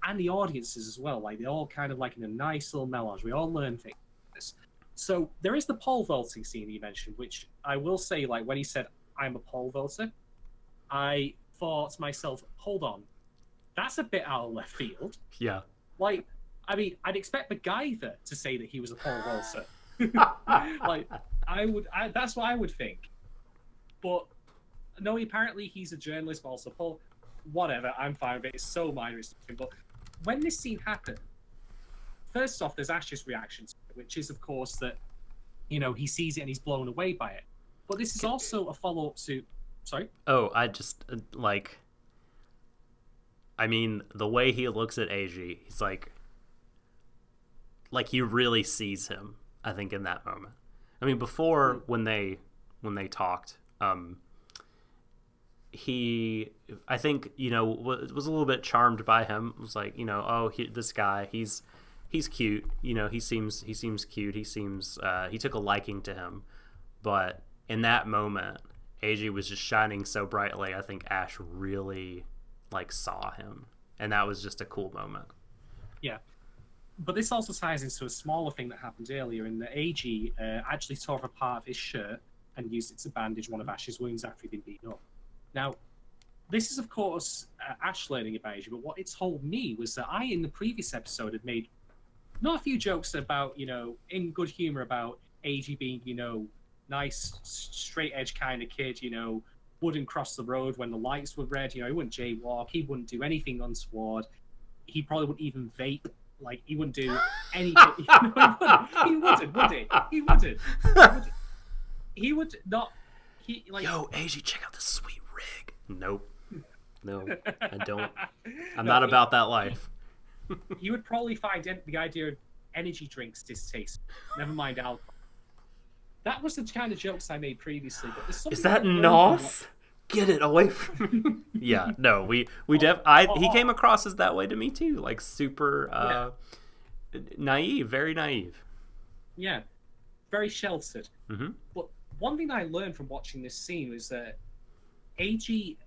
and the audiences as well. Like, they're all kind of like in a nice little melange. We all learn things. So there is the pole vaulting scene you mentioned, which I will say, like, when he said, I'm a pole vaulter, I thought to myself, hold on, that's a bit out of left field. Yeah. Like, I mean, I'd expect MacGyver to say that he was a pole vaulter. Like, that's what I would think. But no, apparently he's a journalist, also pole. Whatever, I'm fine with it. It's so minor. But when this scene happened, first off, there's Ash's reaction to it, which is, of course, that, he sees it and he's blown away by it. But this is also a follow-up to... Sorry? Oh, I just, I mean, the way he looks at AG, he's like he really sees him, I think, in that moment. I mean, before, when they talked, he, I think, was a little bit charmed by him. It was like, this guy, he's cute. He seems cute. He seems, he took a liking to him. But in that moment, AG was just shining so brightly. I think Ash really, saw him. And that was just a cool moment. Yeah. But this also ties into a smaller thing that happened earlier, in that AG actually tore off a part of his shirt and used it to bandage one of Ash's wounds after he'd been beaten up. Now, this is, of course, Ash learning about AG, but what it told me was that I, in the previous episode, had made not a few jokes about, in good humor about AG being, nice, straight-edge kind of kid, wouldn't cross the road when the lights were red, he wouldn't jaywalk, he wouldn't do anything untoward, he probably wouldn't even vape. Like, he wouldn't do anything. He wouldn't, would he? He wouldn't. He would not. Yo, AG, check out this sweet rig. Nope. No, I don't. I'm not about that life. He would probably find the idea of energy drinks distasteful. Never mind alcohol. That was the kind of jokes I made previously. But there's something. Is that Nos? Get it away from me. Yeah, no, he came across as that way to me too, super naive, very naive. Yeah, very sheltered. Mm-hmm. But one thing I learned from watching this scene was that AG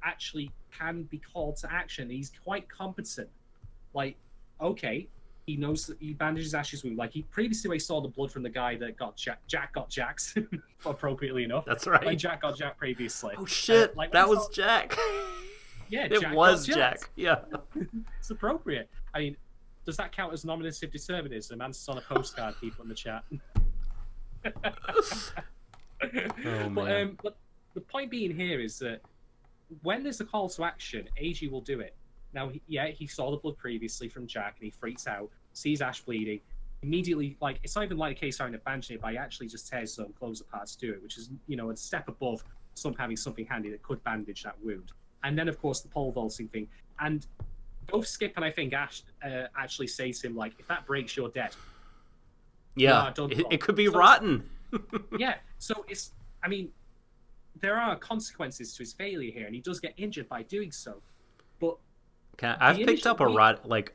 actually can be called to action. He's quite competent. Okay, he knows that he bandages Ash's wound. He previously we saw the blood from the guy that got Jack got jacked, appropriately enough. That's right. Jack got jacked previously. Oh shit, that was Jack. Yeah, it was Jack. Yeah. It's appropriate. I mean, does that count as nominative determinism? Answers on a postcard, people in the chat. Oh man. But the point being here is that when there's a call to action, AG will do it. Now, he saw the blood previously from Jack, and he freaks out, sees Ash bleeding, immediately, like, it's not even like a case starting to bandage it, but he actually just tears his own clothes apart to do it, which is, a step above having something handy that could bandage that wound. And then, of course, the pole vaulting thing. And both Skip and I think Ash actually say to him, like, if that breaks, you're dead. Yeah, it could be rotten. Yeah, so there are consequences to his failure here, and he does get injured by doing so. But I've picked up a rot. Like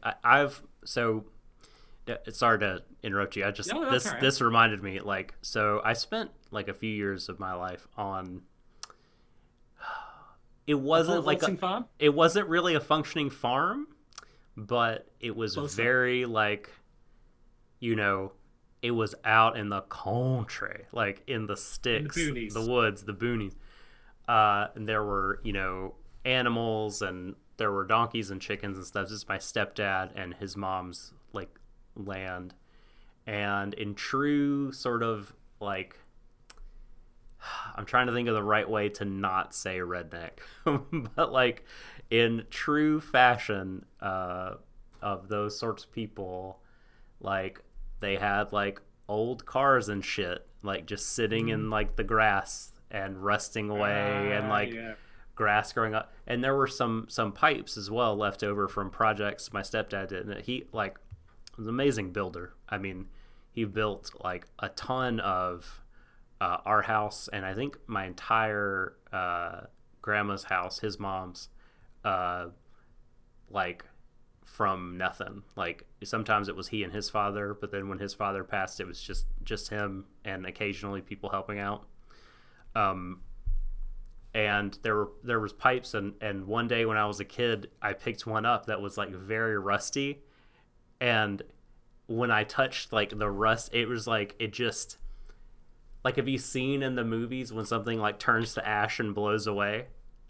sorry to interrupt you. This reminded me. Like, so I spent like a few years of my life on. It wasn't like it wasn't really a functioning farm, but it was very like, it was out in the country, like in the sticks, the woods, the boonies. And there were, animals, and there were donkeys and chickens and stuff. This is my stepdad and his mom's like land. And in true sort of like, I'm trying to think of the right way to not say redneck, but like in true fashion of those sorts of people, like they had like old cars and shit, like just sitting in like the grass and rusting away, and like grass growing up. And there were some pipes as well left over from projects my stepdad did, and he like was an amazing builder. I mean, he built like a ton of our house, and I think my entire grandma's house, his mom's, like from nothing. Like sometimes it was he and his father, but then when his father passed, it was just him and occasionally people helping out. And there was pipes, and one day when I was a kid, I picked one up that was like very rusty, and when I touched like the rust, it was like, it just, like, have you seen in the movies when something like turns to ash and blows away?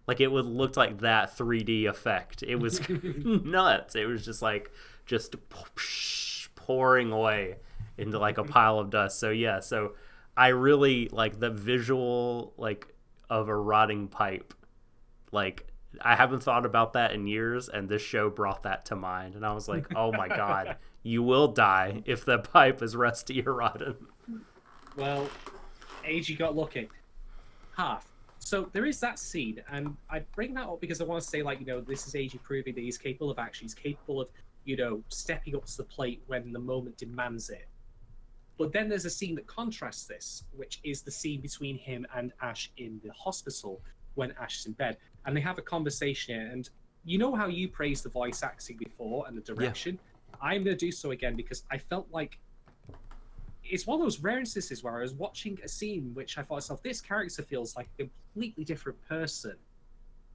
Like it would look like that 3D effect. It was nuts. It was just pouring away into like a pile of dust. So yeah, so I really like the visual like of a rotting pipe. Like I haven't thought about that in years, and this show brought that to mind. And I was like, oh my God, you will die if the pipe is rusty or rotten. Well, AG got lucky. Half. So there is that scene, and I bring that up because I want to say, like, this is AG proving that he's capable of action. He's capable of, stepping up to the plate when the moment demands it. But then there's a scene that contrasts this, which is the scene between him and Ash in the hospital when Ash is in bed. And they have a conversation here, and you know how you praised the voice acting before and the direction? Yeah. I'm going to do so again because I felt like it's one of those rare instances where I was watching a scene which I thought to myself, this character feels like a completely different person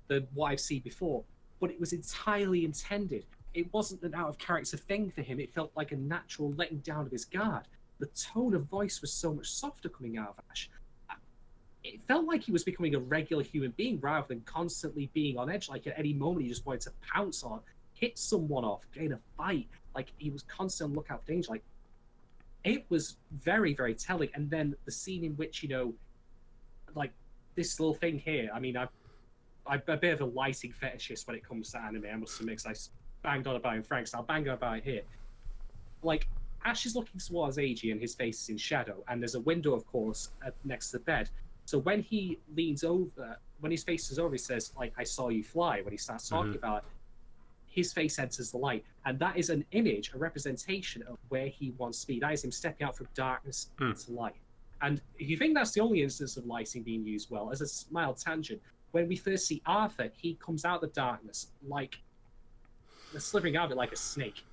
than what I've seen before. But it was entirely intended. It wasn't an out-of-character thing for him. It felt like a natural letting down of his guard. The tone of voice was so much softer coming out of Ash. It felt like he was becoming a regular human being rather than constantly being on edge. Like at any moment he just wanted to pounce on, hit someone off, get in a fight. Like he was constantly on the lookout for danger. Like it was very, very telling. And then the scene in which, like this little thing here. I mean, I'm a bit of a lighting fetishist when it comes to anime, I must admit, because I banged on about it in Frank, so I'll bang on about it here. Like, Ash is looking towards AG and his face is in shadow, and there's a window, of course, next to the bed. So when he leans over, when his face is over, he says, like, I saw you fly, when he starts talking about it, his face enters the light. And that is an image, a representation of where he wants to be. That is him stepping out from darkness into light. And if you think that's the only instance of lighting being used well, as a mild tangent, when we first see Arthur, he comes out of the darkness like, slithering out of it like a snake.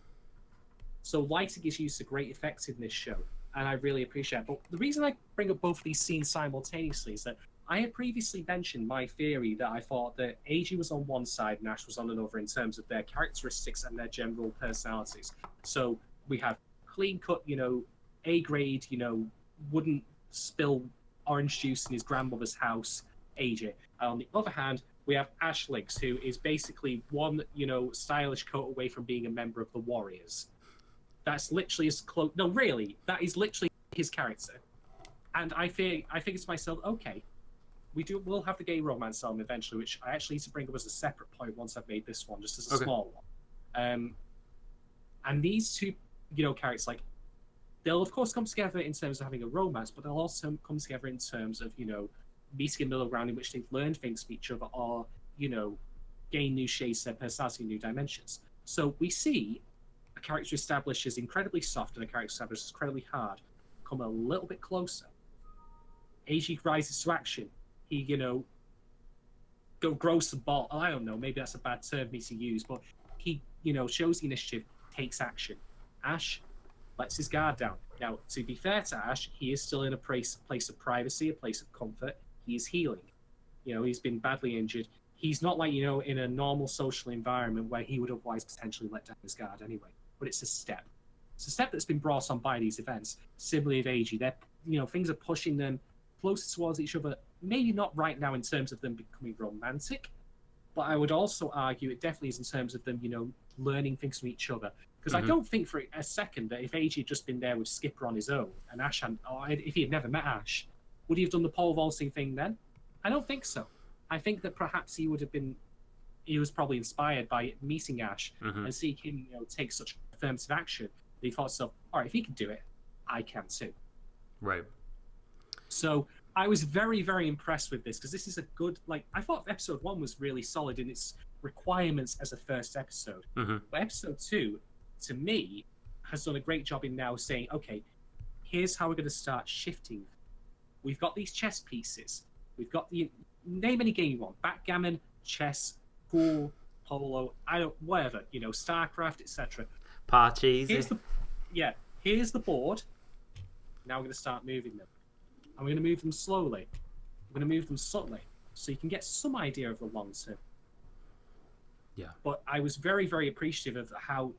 So lighting is used to great effect in this show, and I really appreciate it. But the reason I bring up both these scenes simultaneously is that I had previously mentioned my theory that I thought that AG was on one side and Ash was on another in terms of their characteristics and their general personalities. So we have clean-cut, A grade, wouldn't spill orange juice in his grandmother's house, AJ. On the other hand, we have Ash Lynx, who is basically one, stylish coat away from being a member of the Warriors. That's literally his close. No, really, that is literally his character. And I think to myself, okay, we'll have the gay romance element eventually, which I actually need to bring up as a separate point once I've made this one, just as a small one. And these two, characters, like, they'll of course come together in terms of having a romance, but they'll also come together in terms of, meeting a middle ground in which they've learned things from each other, or, gain new shades of their personality, new dimensions. So we see a character established as incredibly soft and a character established as incredibly hard come a little bit closer. Eiji rises to action. He, grows the ball. I don't know, maybe that's a bad term for me to use, but he, shows the initiative, takes action. Ash lets his guard down. Now, to be fair to Ash, he is still in a place of privacy, a place of comfort. He is healing. He's been badly injured. He's not like, in a normal social environment where he would otherwise potentially let down his guard anyway. But it's a step. It's a step that's been brought on by these events. Similarly of Eiji, they're, things are pushing them closer towards each other. Maybe not right now in terms of them becoming romantic, but I would also argue it definitely is in terms of them, learning things from each other. Because I don't think for a second that if Eiji had just been there with Skipper on his own, and Ash or if he had never met Ash, would he have done the pole vaulting thing then? I don't think so. I think that perhaps he was probably inspired by meeting Ash and seeing him, take such affirmative action. That he thought, so, all right, if he can do it, I can too. Right. So I was very, very impressed with this, because this is a good, I thought episode 1 was really solid in its requirements as a first episode. But episode 2, to me, has done a great job in now saying, okay, here's how we're going to start shifting. We've got these chess pieces. We've got name any game you want: backgammon, chess, pool, polo, whatever, StarCraft, etc. Parcheesi. Here's the board. Now we're going to start moving them. And we're going to move them slowly. We're going to move them subtly, so you can get some idea of the long term. Yeah. But I was very, very appreciative of how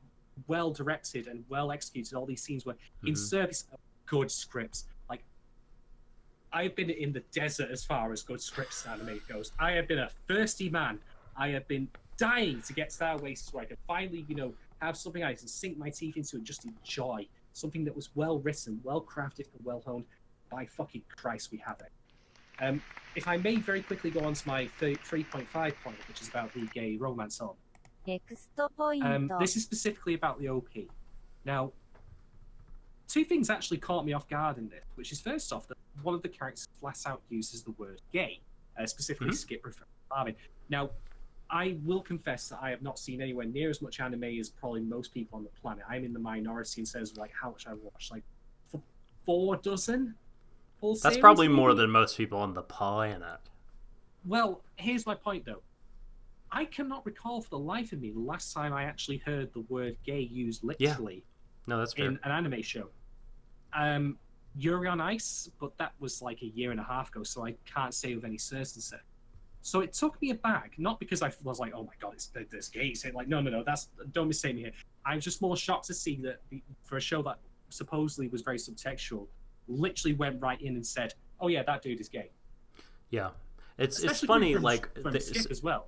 well directed and well executed all these scenes were in service of good scripts. I've been in the desert as far as good scripts anime goes. I have been a thirsty man. I have been dying to get to that oasis where I can finally, have something I can sink my teeth into and just enjoy. Something that was well written, well crafted, and well honed. By fucking Christ, we have it. If I may very quickly go on to my 3.5 point, which is about the gay romance song. This is specifically about the OP. Now, two things actually caught me off guard in this, which is first off that one of the characters flat out uses the word gay, specifically Skip referring to Marvin. Now, I will confess that I have not seen anywhere near as much anime as probably most people on the planet. I'm in the minority in terms of how much I watch, 4 dozen full series. That's probably more than most people on the planet. Well, here's my point though. I cannot recall for the life of me the last time I actually heard the word gay used literally. No, that's fair. In an anime show. Yuri on Ice, but that was a year and a half ago, so I can't say with any certainty. So it took me aback, not because I was like, oh my god, there's gays. No, don't mistake me here. I was just more shocked to see that for a show that supposedly was very subtextual, literally went right in and said, oh yeah, that dude is gay. Yeah. It's funny, from Skip as well.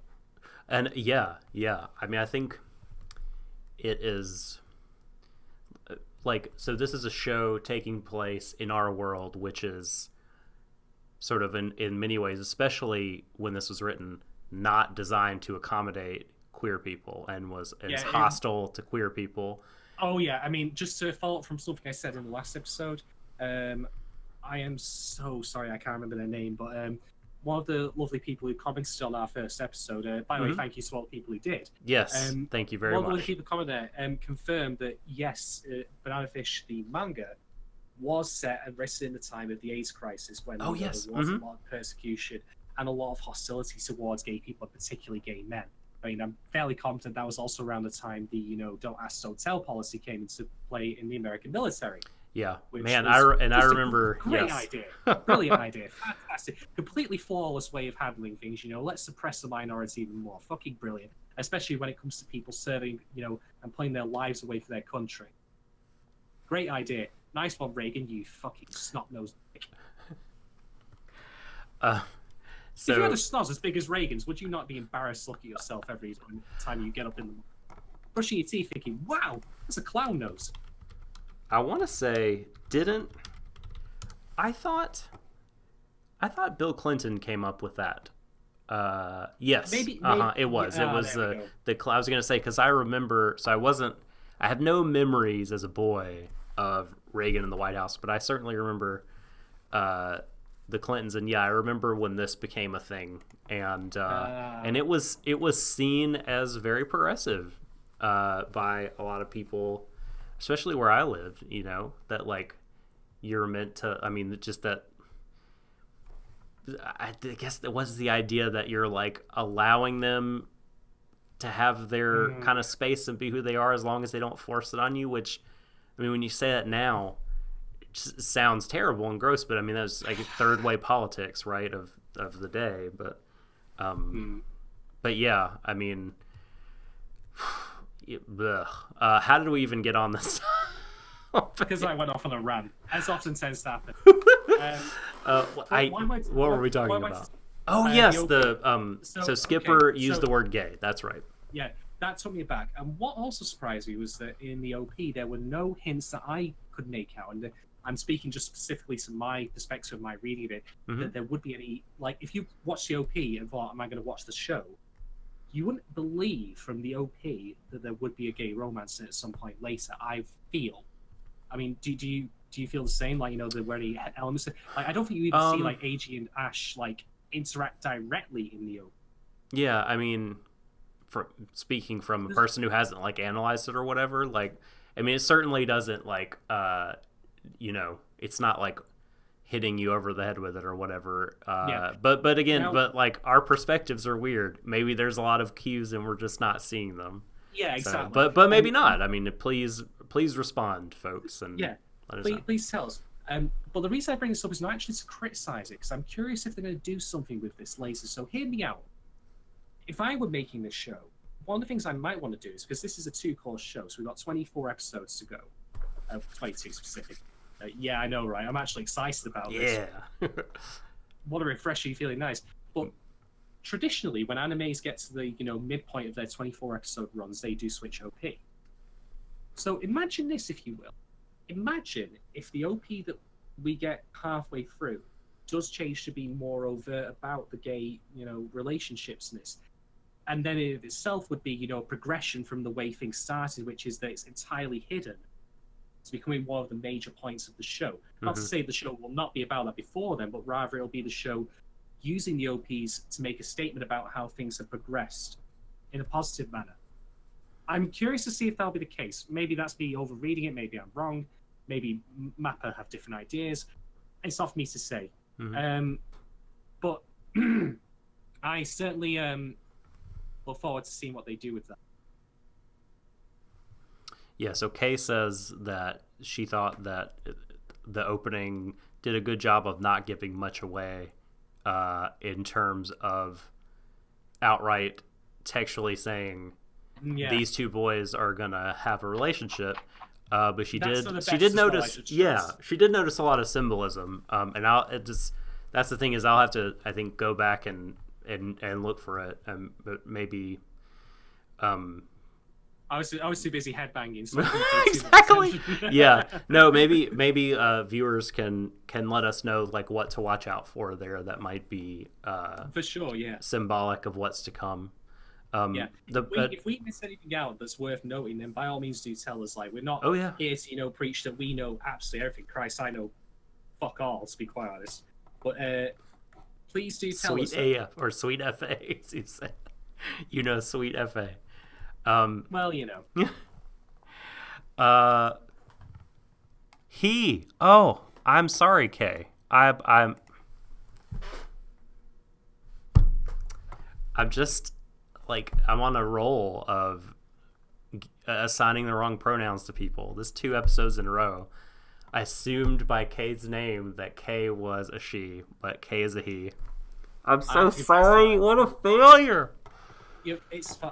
And yeah. I mean, I think it is... so this is a show taking place in our world, which is sort of in many ways, especially when this was written, not designed to accommodate queer people and is hostile to queer people. Oh yeah, I mean, just to follow up from something I said in the last episode, I am so sorry I can't remember their name, but one of the lovely people who commented on our first episode, by the way, thank you to all the people who did. Yes, thank you very much. One of the people commented there confirmed that, yes, Banana Fish, the manga, was set and written in the time of the AIDS crisis when there was a lot of persecution and a lot of hostility towards gay people, particularly gay men. I mean, I'm fairly confident that was also around the time the, don't ask, don't tell policy came into play in the American military. Yeah, man, I remember. Great idea, brilliant idea, fantastic, completely flawless way of handling things. Let's suppress the minority even more. Fucking brilliant, especially when it comes to people serving, and putting their lives away for their country. Great idea, nice one, Reagan. You fucking snot-nosed dick. So, if you had a snoz as big as Reagan's, would you not be embarrassed to look at yourself every time you get up in the morning, brushing your teeth, thinking, "Wow, that's a clown nose." I thought Bill Clinton came up with that. Yes. Maybe It was. yeah, It was there we go. I was gonna say because I remember. So I have no memories as a boy of Reagan in the White House, but I certainly remember the Clintons, and I remember when this became a thing, and it was seen as very progressive by a lot of people, especially where I lived. That like you're meant to. I mean, just that. I guess that was the idea that you're like allowing them to have their kind of space and be who they are as long as they don't force it on you. Which, I mean, when you say that now, it just sounds terrible and gross. But I mean, that was like third way politics, right, of the day. But yeah, I mean, how did we even get on this? Because I went off on a rant, as often tends to happen. What were we talking about? Yes, so Skipper used the word gay. That's right. Yeah, that took me back. And what also surprised me was that in the OP there were no hints that I could make out. And I'm speaking just specifically to my perspective of my reading of it, that there would be any, like, if you watch the OP and thought, am I going to watch the show? You wouldn't believe from the OP that there would be a gay romance at some point later, I feel. I mean, do you feel the same? Like, where the elements, like, I don't think you even see like AG and Ash like interact directly in the OP. Yeah, I mean, speaking from a person who hasn't like analyzed it or whatever, like, I mean, it certainly doesn't like, it's not like hitting you over the head with it or whatever. But again, but like our perspectives are weird. Maybe there's a lot of cues and we're just not seeing them. Yeah, exactly. So, but maybe not. I mean, please respond, folks, and please tell us. But the reason I bring this up is not actually to criticize it, because I'm curious if they're going to do something with this later. So hear me out. If I were making this show, one of the things I might want to do is, because this is a 2-course show, so we've got 24 episodes to go, 22 specific. Yeah, I know, right? I'm actually excited about this. Yeah. What a refreshing feeling, nice. But traditionally, when animes get to the midpoint of their 24 episode runs, they do switch OP. So imagine this, if you will. Imagine if the OP that we get halfway through does change to be more overt about the gay, relationships in this. And then it itself would be, progression from the way things started, which is that it's entirely hidden. It's becoming one of the major points of the show. Not to say the show will not be about that before then, but rather it'll be the show using the OPs to make a statement about how things have progressed in a positive manner. I'm curious to see if that'll be the case. Maybe that's me overreading it. Maybe I'm wrong. Maybe Mappa have different ideas. It's not for me to say. But I certainly look forward to seeing what they do with that. Yeah, so Kay says that she thought that the opening did a good job of not giving much away in terms of outright textually saying these two boys are gonna have a relationship. But she did notice a lot of symbolism. And that's the thing is I'll have to, I think, go back and look for it. But maybe. I was too busy headbanging. So exactly. Yeah. No. Maybe viewers can let us know like what to watch out for there. That might be for sure. Yeah. Symbolic of what's to come. If we miss anything out that's worth noting, then by all means do tell us. Like, we're not here to preach that we know absolutely everything. Christ, I know fuck all, to be quite honest. But please do tell us. Sweet AF or Sweet FA, as you said. Sweet FA. Well, I'm sorry, Kay. I'm just like I'm on a roll of assigning the wrong pronouns to people. This 2 episodes in a row. I assumed by Kay's name that Kay was a she, but Kay is a he. I'm so sorry. What a failure. It's fun.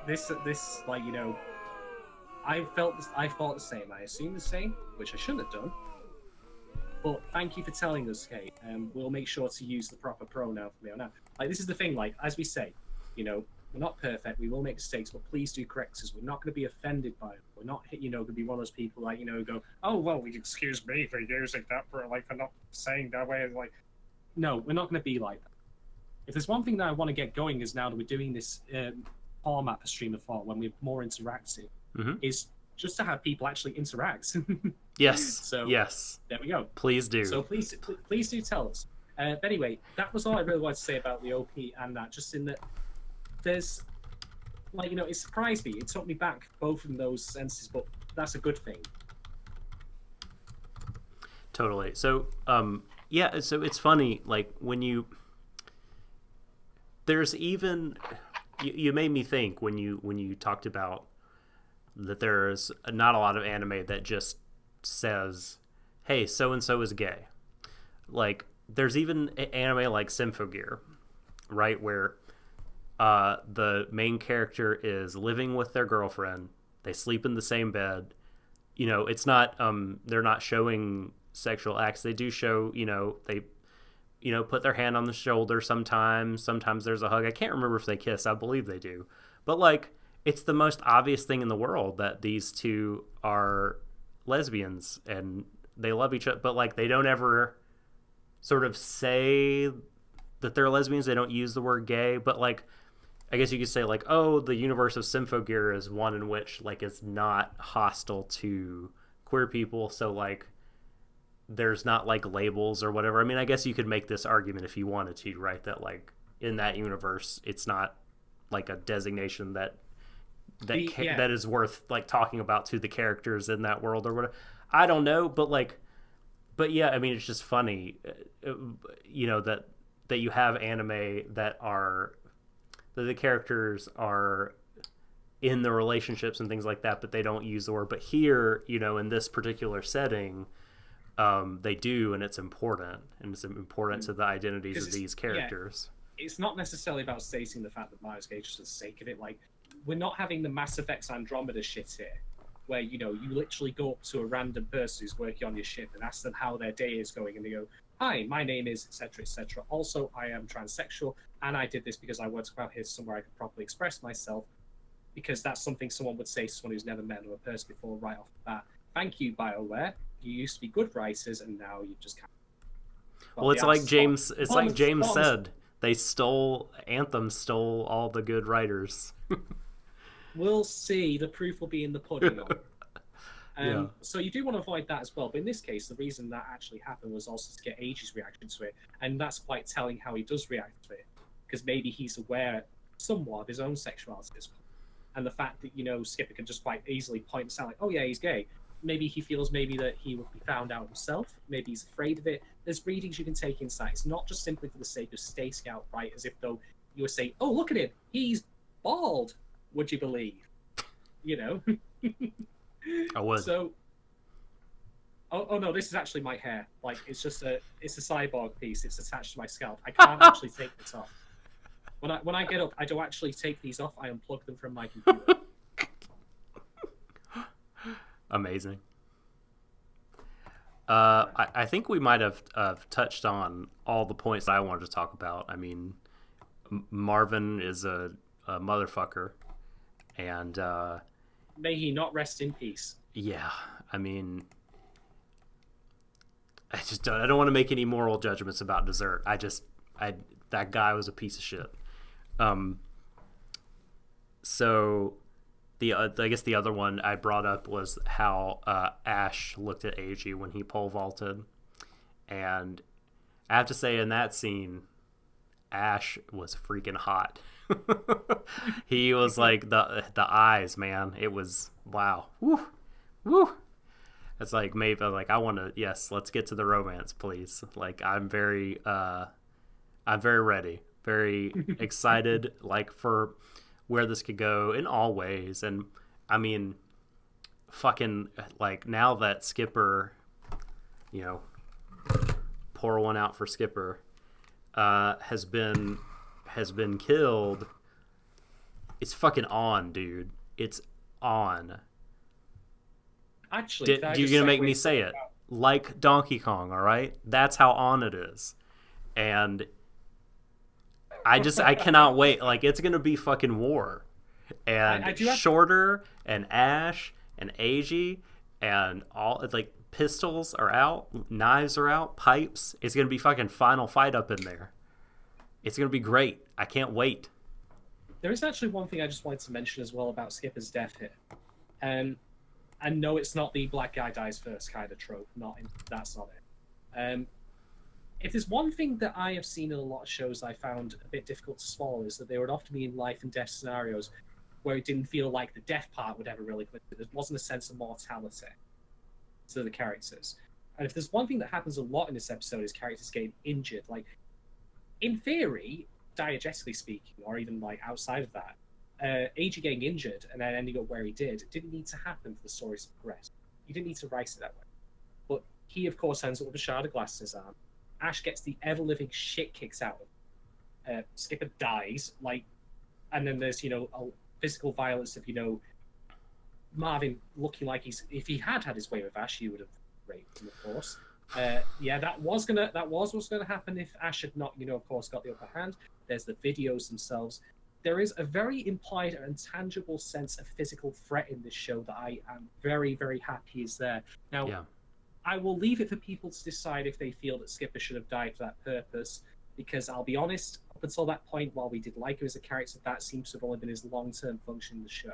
This like I thought the same. I assumed the same, which I shouldn't have done. But thank you for telling us, Kate. We'll make sure to use the proper pronoun from here on out. Like, this is the thing. Like, as we say, we're not perfect. We will make mistakes, but please do correct us. We're not going to be offended by it. We're not, going to be one of those people like, go, oh, well, excuse me for using that for not saying that way. Like, no, we're not going to be like that. If there's one thing that I want to get going is now that we're doing this format for Stream of Thought, when we're more interactive, is just to have people actually interact. Yes. So yes. There we go. Please do. So please do tell us. But anyway, that was all I really wanted to say about the OP and that. Just in that, there's it surprised me. It took me back both in those senses, but that's a good thing. Totally. So, yeah. So it's funny, like when there's even you made me think when you talked about that there's not a lot of anime that just says, hey, so and so is gay. Like there's even anime like Symphogear, right, where the main character is living with their girlfriend, they sleep in the same bed. It's not they're not showing sexual acts. They do show, they put their hand on the shoulder sometimes there's a hug. I can't remember if they kiss. I believe they do, but like it's the most obvious thing in the world that these two are lesbians and they love each other, but like they don't ever sort of say that they're lesbians. They don't use the word gay, but like I guess you could say like, oh, the universe of Symphogear is one in which like it's not hostile to queer people, so like there's not like labels or whatever. I mean, I guess you could make this argument if you wanted to, right, that like in that universe it's not like a designation that is worth like talking about to the characters in that world or whatever. I don't know, but yeah, I mean, it's just funny, that you have anime that the characters are in the relationships and things like that, but they don't use the word. But here, in this particular setting, they do, and it's important, to the identities of these characters. Yeah, it's not necessarily about stating the fact that Mario's gay just for the sake of it. Like, we're not having the Mass Effect Andromeda shit here, where you literally go up to a random person who's working on your ship and ask them how their day is going, and they go, "Hi, my name is etc. etc. Also, I am transsexual, and I did this because I worked out here somewhere I could properly express myself." Because that's something someone would say to someone who's never met another person before, right off the bat. Thank you, BioWare. You used to be good writers, and now you just can't. Well, it's like James. It's like James said. Anthem stole all the good writers. We'll see. The proof will be in the pudding. Yeah. So you do want to avoid that as well. But in this case, the reason that actually happened was also to get Eiji's reaction to it, and that's quite telling how he does react to it, because maybe he's aware somewhat of his own sexuality as well. And the fact that Skipper can just quite easily point this out, like, oh yeah, he's gay. Maybe he feels that he will be found out himself. Maybe he's afraid of it. There's readings you can take inside. It's not just simply for the sake of stating out, right? As if though you were saying, oh, look at him, he's bald. Would you believe? I would. So, oh no, this is actually my hair. Like it's a cyborg piece. It's attached to my scalp. I can't actually take this off. When I get up, I don't actually take these off. I unplug them from my computer. Amazing. I think we might have touched on all the points that I wanted to talk about. I mean, Marvin is a motherfucker, and may he not rest in peace. Yeah, I mean, I don't want to make any moral judgments about dessert. That guy was a piece of shit. So I guess the other one I brought up was how Ash looked at Eiji when he pole vaulted, and I have to say in that scene, Ash was freaking hot. He was like the eyes, man. It was wow. Woo. It's like maybe like I want to. Yes, let's get to the romance, please. Like I'm very ready, very excited, like for where this could go in all ways. And I mean, fucking like now that Skipper, pour one out for Skipper, has been killed. It's fucking on, dude. It's on. Actually, you're gonna make me say it like Donkey Kong, all right? That's how on it is. And I cannot wait. Like, it's gonna be fucking war, and Shorter and Ash and Eiji and all, like, pistols are out, knives are out, pipes. It's gonna be fucking final fight up in there. It's gonna be great. I can't wait. There is actually one thing I just wanted to mention as well about Skipper's death here. I know it's not the black guy dies first kind of trope. That's not it. If there's one thing that I have seen in a lot of shows I found a bit difficult to swallow, is that they would often be in life and death scenarios where it didn't feel like the death part would ever really click. There wasn't a sense of mortality to the characters. And if there's one thing that happens a lot in this episode, is characters getting injured. Like, in theory, diegetically speaking, or even like outside of that, Eiji getting injured and then ending up where he didn't need to happen for the story to progress. You didn't need to write it that way. But he, of course, ends up with a shard of glass in his arm. Ash gets the ever-living shit kicked out of him. Skipper dies, and then there's, a physical violence of, Marvin looking like if he had his way with Ash, he would have raped him, of course. That was what's gonna happen if Ash had not, of course, got the upper hand. There's the videos themselves. There is a very implied and tangible sense of physical threat in this show that I am very, very happy is there. Now, I will leave it for people to decide if they feel that Skipper should have died for that purpose, because I'll be honest, up until that point, while we did like him as a character, that seems to have only been his long-term function in the show.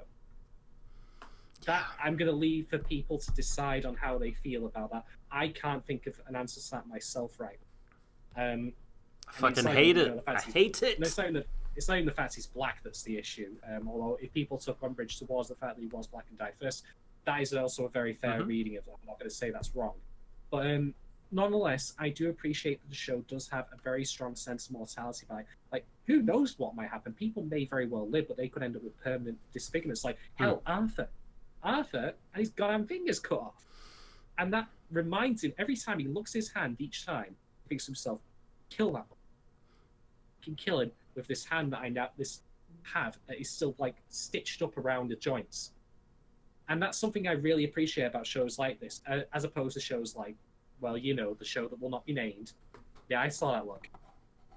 That I'm going to leave for people to decide on how they feel about that. I can't think of an answer to that myself right now. I fucking hate it. I hate it. It's not even the fact he's black that's the issue. Although if people took umbrage towards the fact that he was black and died first, that is also a very fair reading of that. I'm not going to say that's wrong. But nonetheless, I do appreciate that the show does have a very strong sense of mortality. Like, who knows what might happen? People may very well live, but they could end up with permanent disfigurements. Like, hell, Arthur, and his goddamn fingers cut off. And that reminds him, every time he looks his hand, each time, he thinks to himself, kill that one. I can kill him with this hand that I now have that is still, like, stitched up around the joints. And that's something I really appreciate about shows like this, as opposed to shows like, well, the show that will not be named. Yeah, I saw that look.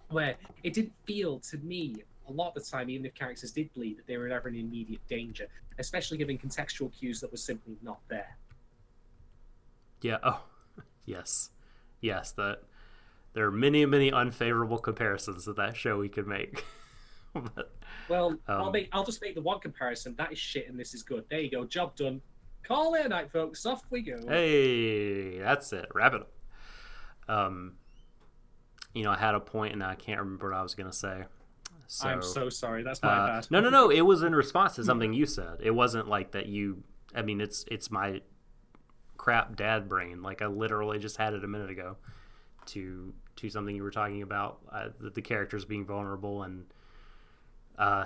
Where it didn't feel, to me, a lot of the time, even if characters did bleed, that they were never in immediate danger, especially given contextual cues that were simply not there. Yeah, yes. That there are many, many unfavorable comparisons to that show we could make. But, I'll just make the one comparison. That is shit and this is good. There you go. Job done. Call it a night, folks. Off we go. Hey, that's it. Wrap it up. I had a point and I can't remember what I was going to say. So, I'm so sorry. That's my bad. No. It was in response to something you said. It wasn't like that it's my crap dad brain. Like, I literally just had it a minute ago to something you were talking about, the characters being vulnerable and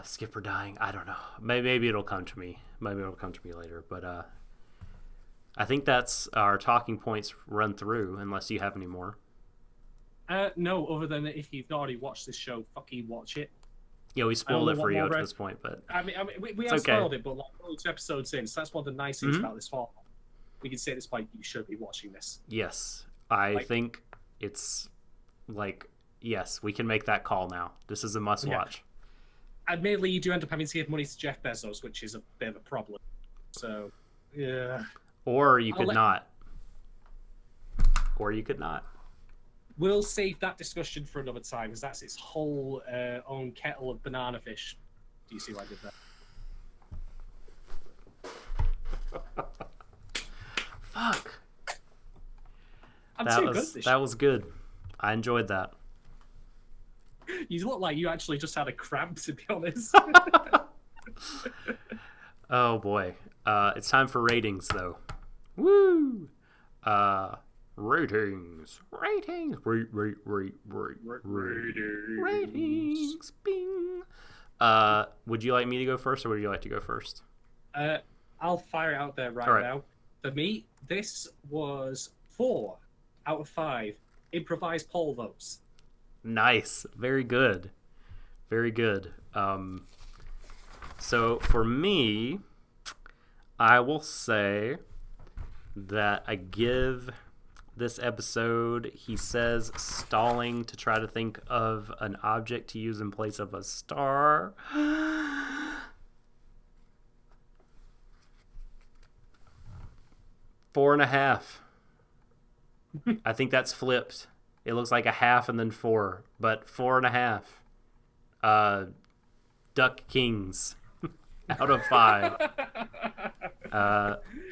Skipper dying. I don't know. Maybe it'll come to me. Maybe it'll come to me later. But I think that's our talking points run through, unless you have any more. No, other than if you've not already watched this show, fucking watch it. Yeah, we spoiled it for you at this point, but we have spoiled it, but like 2 episodes in, so that's one of the nice things about this format. We can say at this point, you should be watching this. Yes, I think it's like, yes, we can make that call now. This is a must-watch. Admittedly, you do end up having to give money to Jeff Bezos, which is a bit of a problem. So, yeah. Or you could not. Or you could not. We'll save that discussion for another time, because that's its whole own kettle of banana fish. Do you see what I did there? Fuck. I'm too good at this that was good. I enjoyed that. You look like you actually just had a cramp, to be honest. Oh boy. It's time for ratings, though. Woo! Ratings. Ratings. Ratings. Bing. Would you like me to go first, or would you like to go first? I'll fire it out there right now. For me, this was 4 out of 5 improvised poll votes. Nice. Very good. Very good. So for me, I will say that I give this episode. He says stalling to try to think of an object to use in place of a star. 4.5. I think that's flipped. It looks like a half and then 4, but 4.5. Duck Kings out of 5.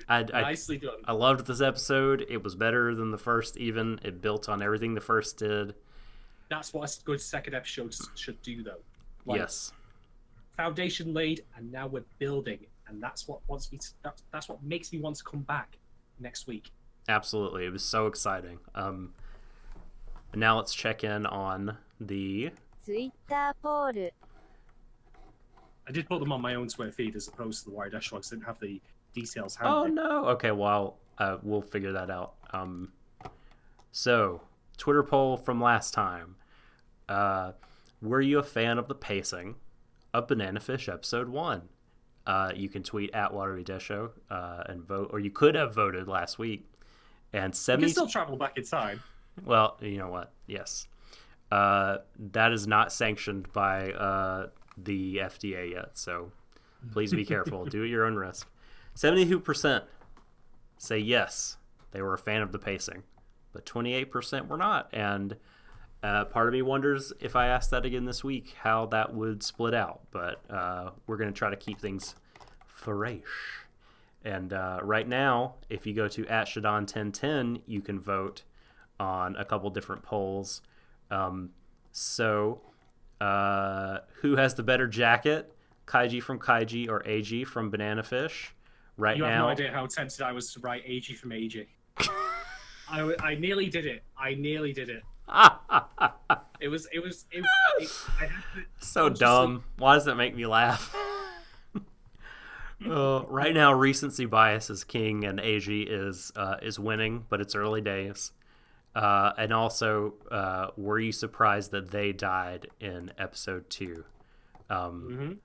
Nicely done. I loved this episode. It was better than the first even. It built on everything the first did. That's what a good second episode should do, though. Yes. Foundation laid, and now we're building, and that's what that's what makes me want to come back next week. Absolutely. It was so exciting. Now let's check in on the ツイッターポール I did put them on my own Twitter feed as opposed to the Warui Deshou. I didn't have the details Oh handy. no. Okay, well, we'll figure that out. So, Twitter poll from last time. Were you a fan of the pacing of Banana Fish episode 1? You can tweet at Warui Deshou and vote, or you could have voted last week. And You 70 can still travel back in time. Well, you know what? Yes. That is not sanctioned by the FDA yet, so please be careful. Do it at your own risk. 72% say yes, they were a fan of the pacing, but 28% were not. And part of me wonders if I asked that again this week, how that would split out. But we're going to try to keep things fresh. And right now, if you go to @Shadon1010, you can vote on a couple different polls. So, who has the better jacket? Kaiji from Kaiji or AG from Banana Fish? Right You now, have no idea how tempted I was to write AG from AG. I nearly did it. I had to so dumb. Why does that make me laugh? Right now, recency bias is king, and AG is winning, but it's early days. And also, were you surprised that they died in episode 2?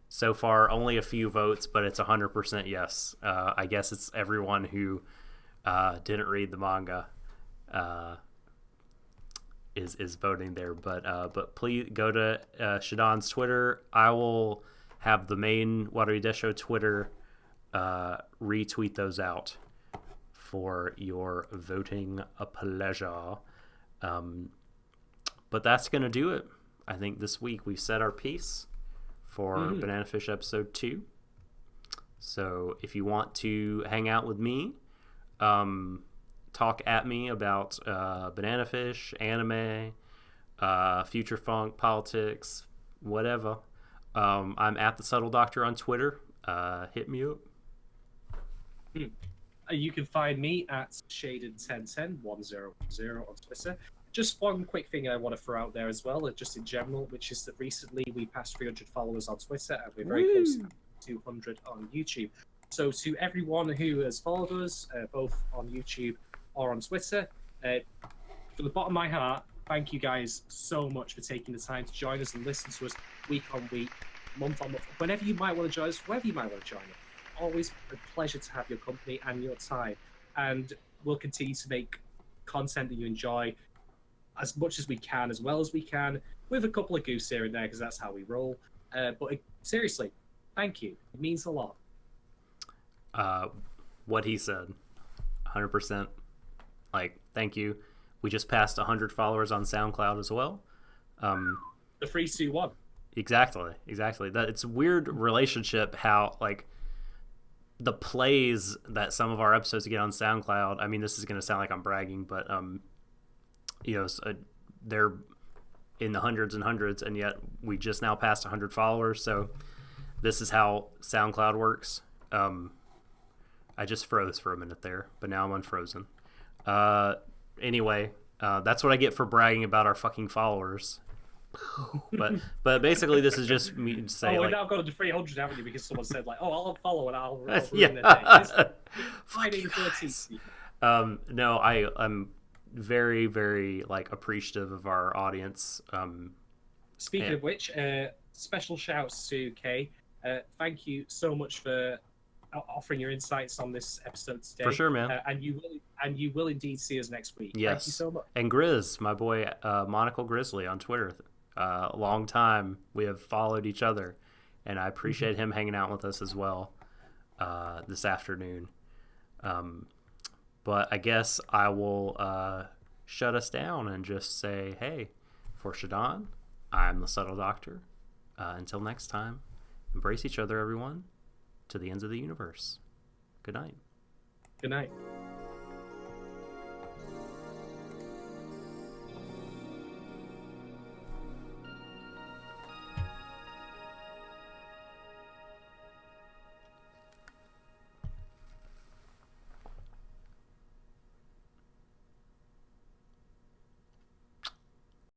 So far, only a few votes, but it's 100% yes. I guess it's everyone who didn't read the manga is voting there. But please go to Shadon's Twitter. I will have the main Warui Deshou Twitter retweet those out for your voting pleasure. But that's going to do it. I think this week we've set our piece for Banana Fish episode 2. So if you want to hang out with me, talk at me about Banana Fish, anime, future funk, politics, whatever, I'm at the Subtle Doctor on Twitter. Hit me up. You can find me at Shadon1010 1010 on Twitter. Just one quick thing I want to throw out there as well, just in general, which is that recently we passed 300 followers on Twitter, and we're very close to 200 on YouTube. So to everyone who has followed us, both on YouTube or on Twitter, from the bottom of my heart, thank you guys so much for taking the time to join us and listen to us week on week, month on month, whenever you might want to join us, wherever you might want to join us. Always a pleasure to have your company and your time, and we'll continue to make content that you enjoy as much as we can, as well as we can, with a couple of goofs here and there, because that's how we roll. But seriously, thank you. It means a lot. What he said, 100%. Like, thank you. We just passed 100 followers on SoundCloud as well. The 3-2-1. Exactly. That it's a weird relationship how, like, the plays that some of our episodes get on SoundCloud, I mean, this is going to sound like I'm bragging, but they're in the hundreds and hundreds, and yet we just now passed 100 followers. So this is how SoundCloud works. I just froze for a minute there, but now I'm unfrozen. Anyway, that's what I get for bragging about our fucking followers. but basically, this is just me saying. Oh, we're like, now going to 300, haven't you? Because someone said like, "Oh, I'll follow and I'll ruin yeah. their day." Friday the Fuck you 13th. No, I'm very, very like appreciative of our audience. Speaking of which, special shouts to Kay. Thank you so much for offering your insights on this episode today. For sure, man. And you will indeed see us next week. Yes. Thank you so much. And Grizz, my boy, Monocle Grizzly on Twitter. A long time we have followed each other, and I appreciate him hanging out with us as well this afternoon. But I guess I will shut us down and just say, hey, for Shadon, I'm the Subtle Doctor. Until next time, embrace each other, everyone, to the ends of the universe. Good night. Good night.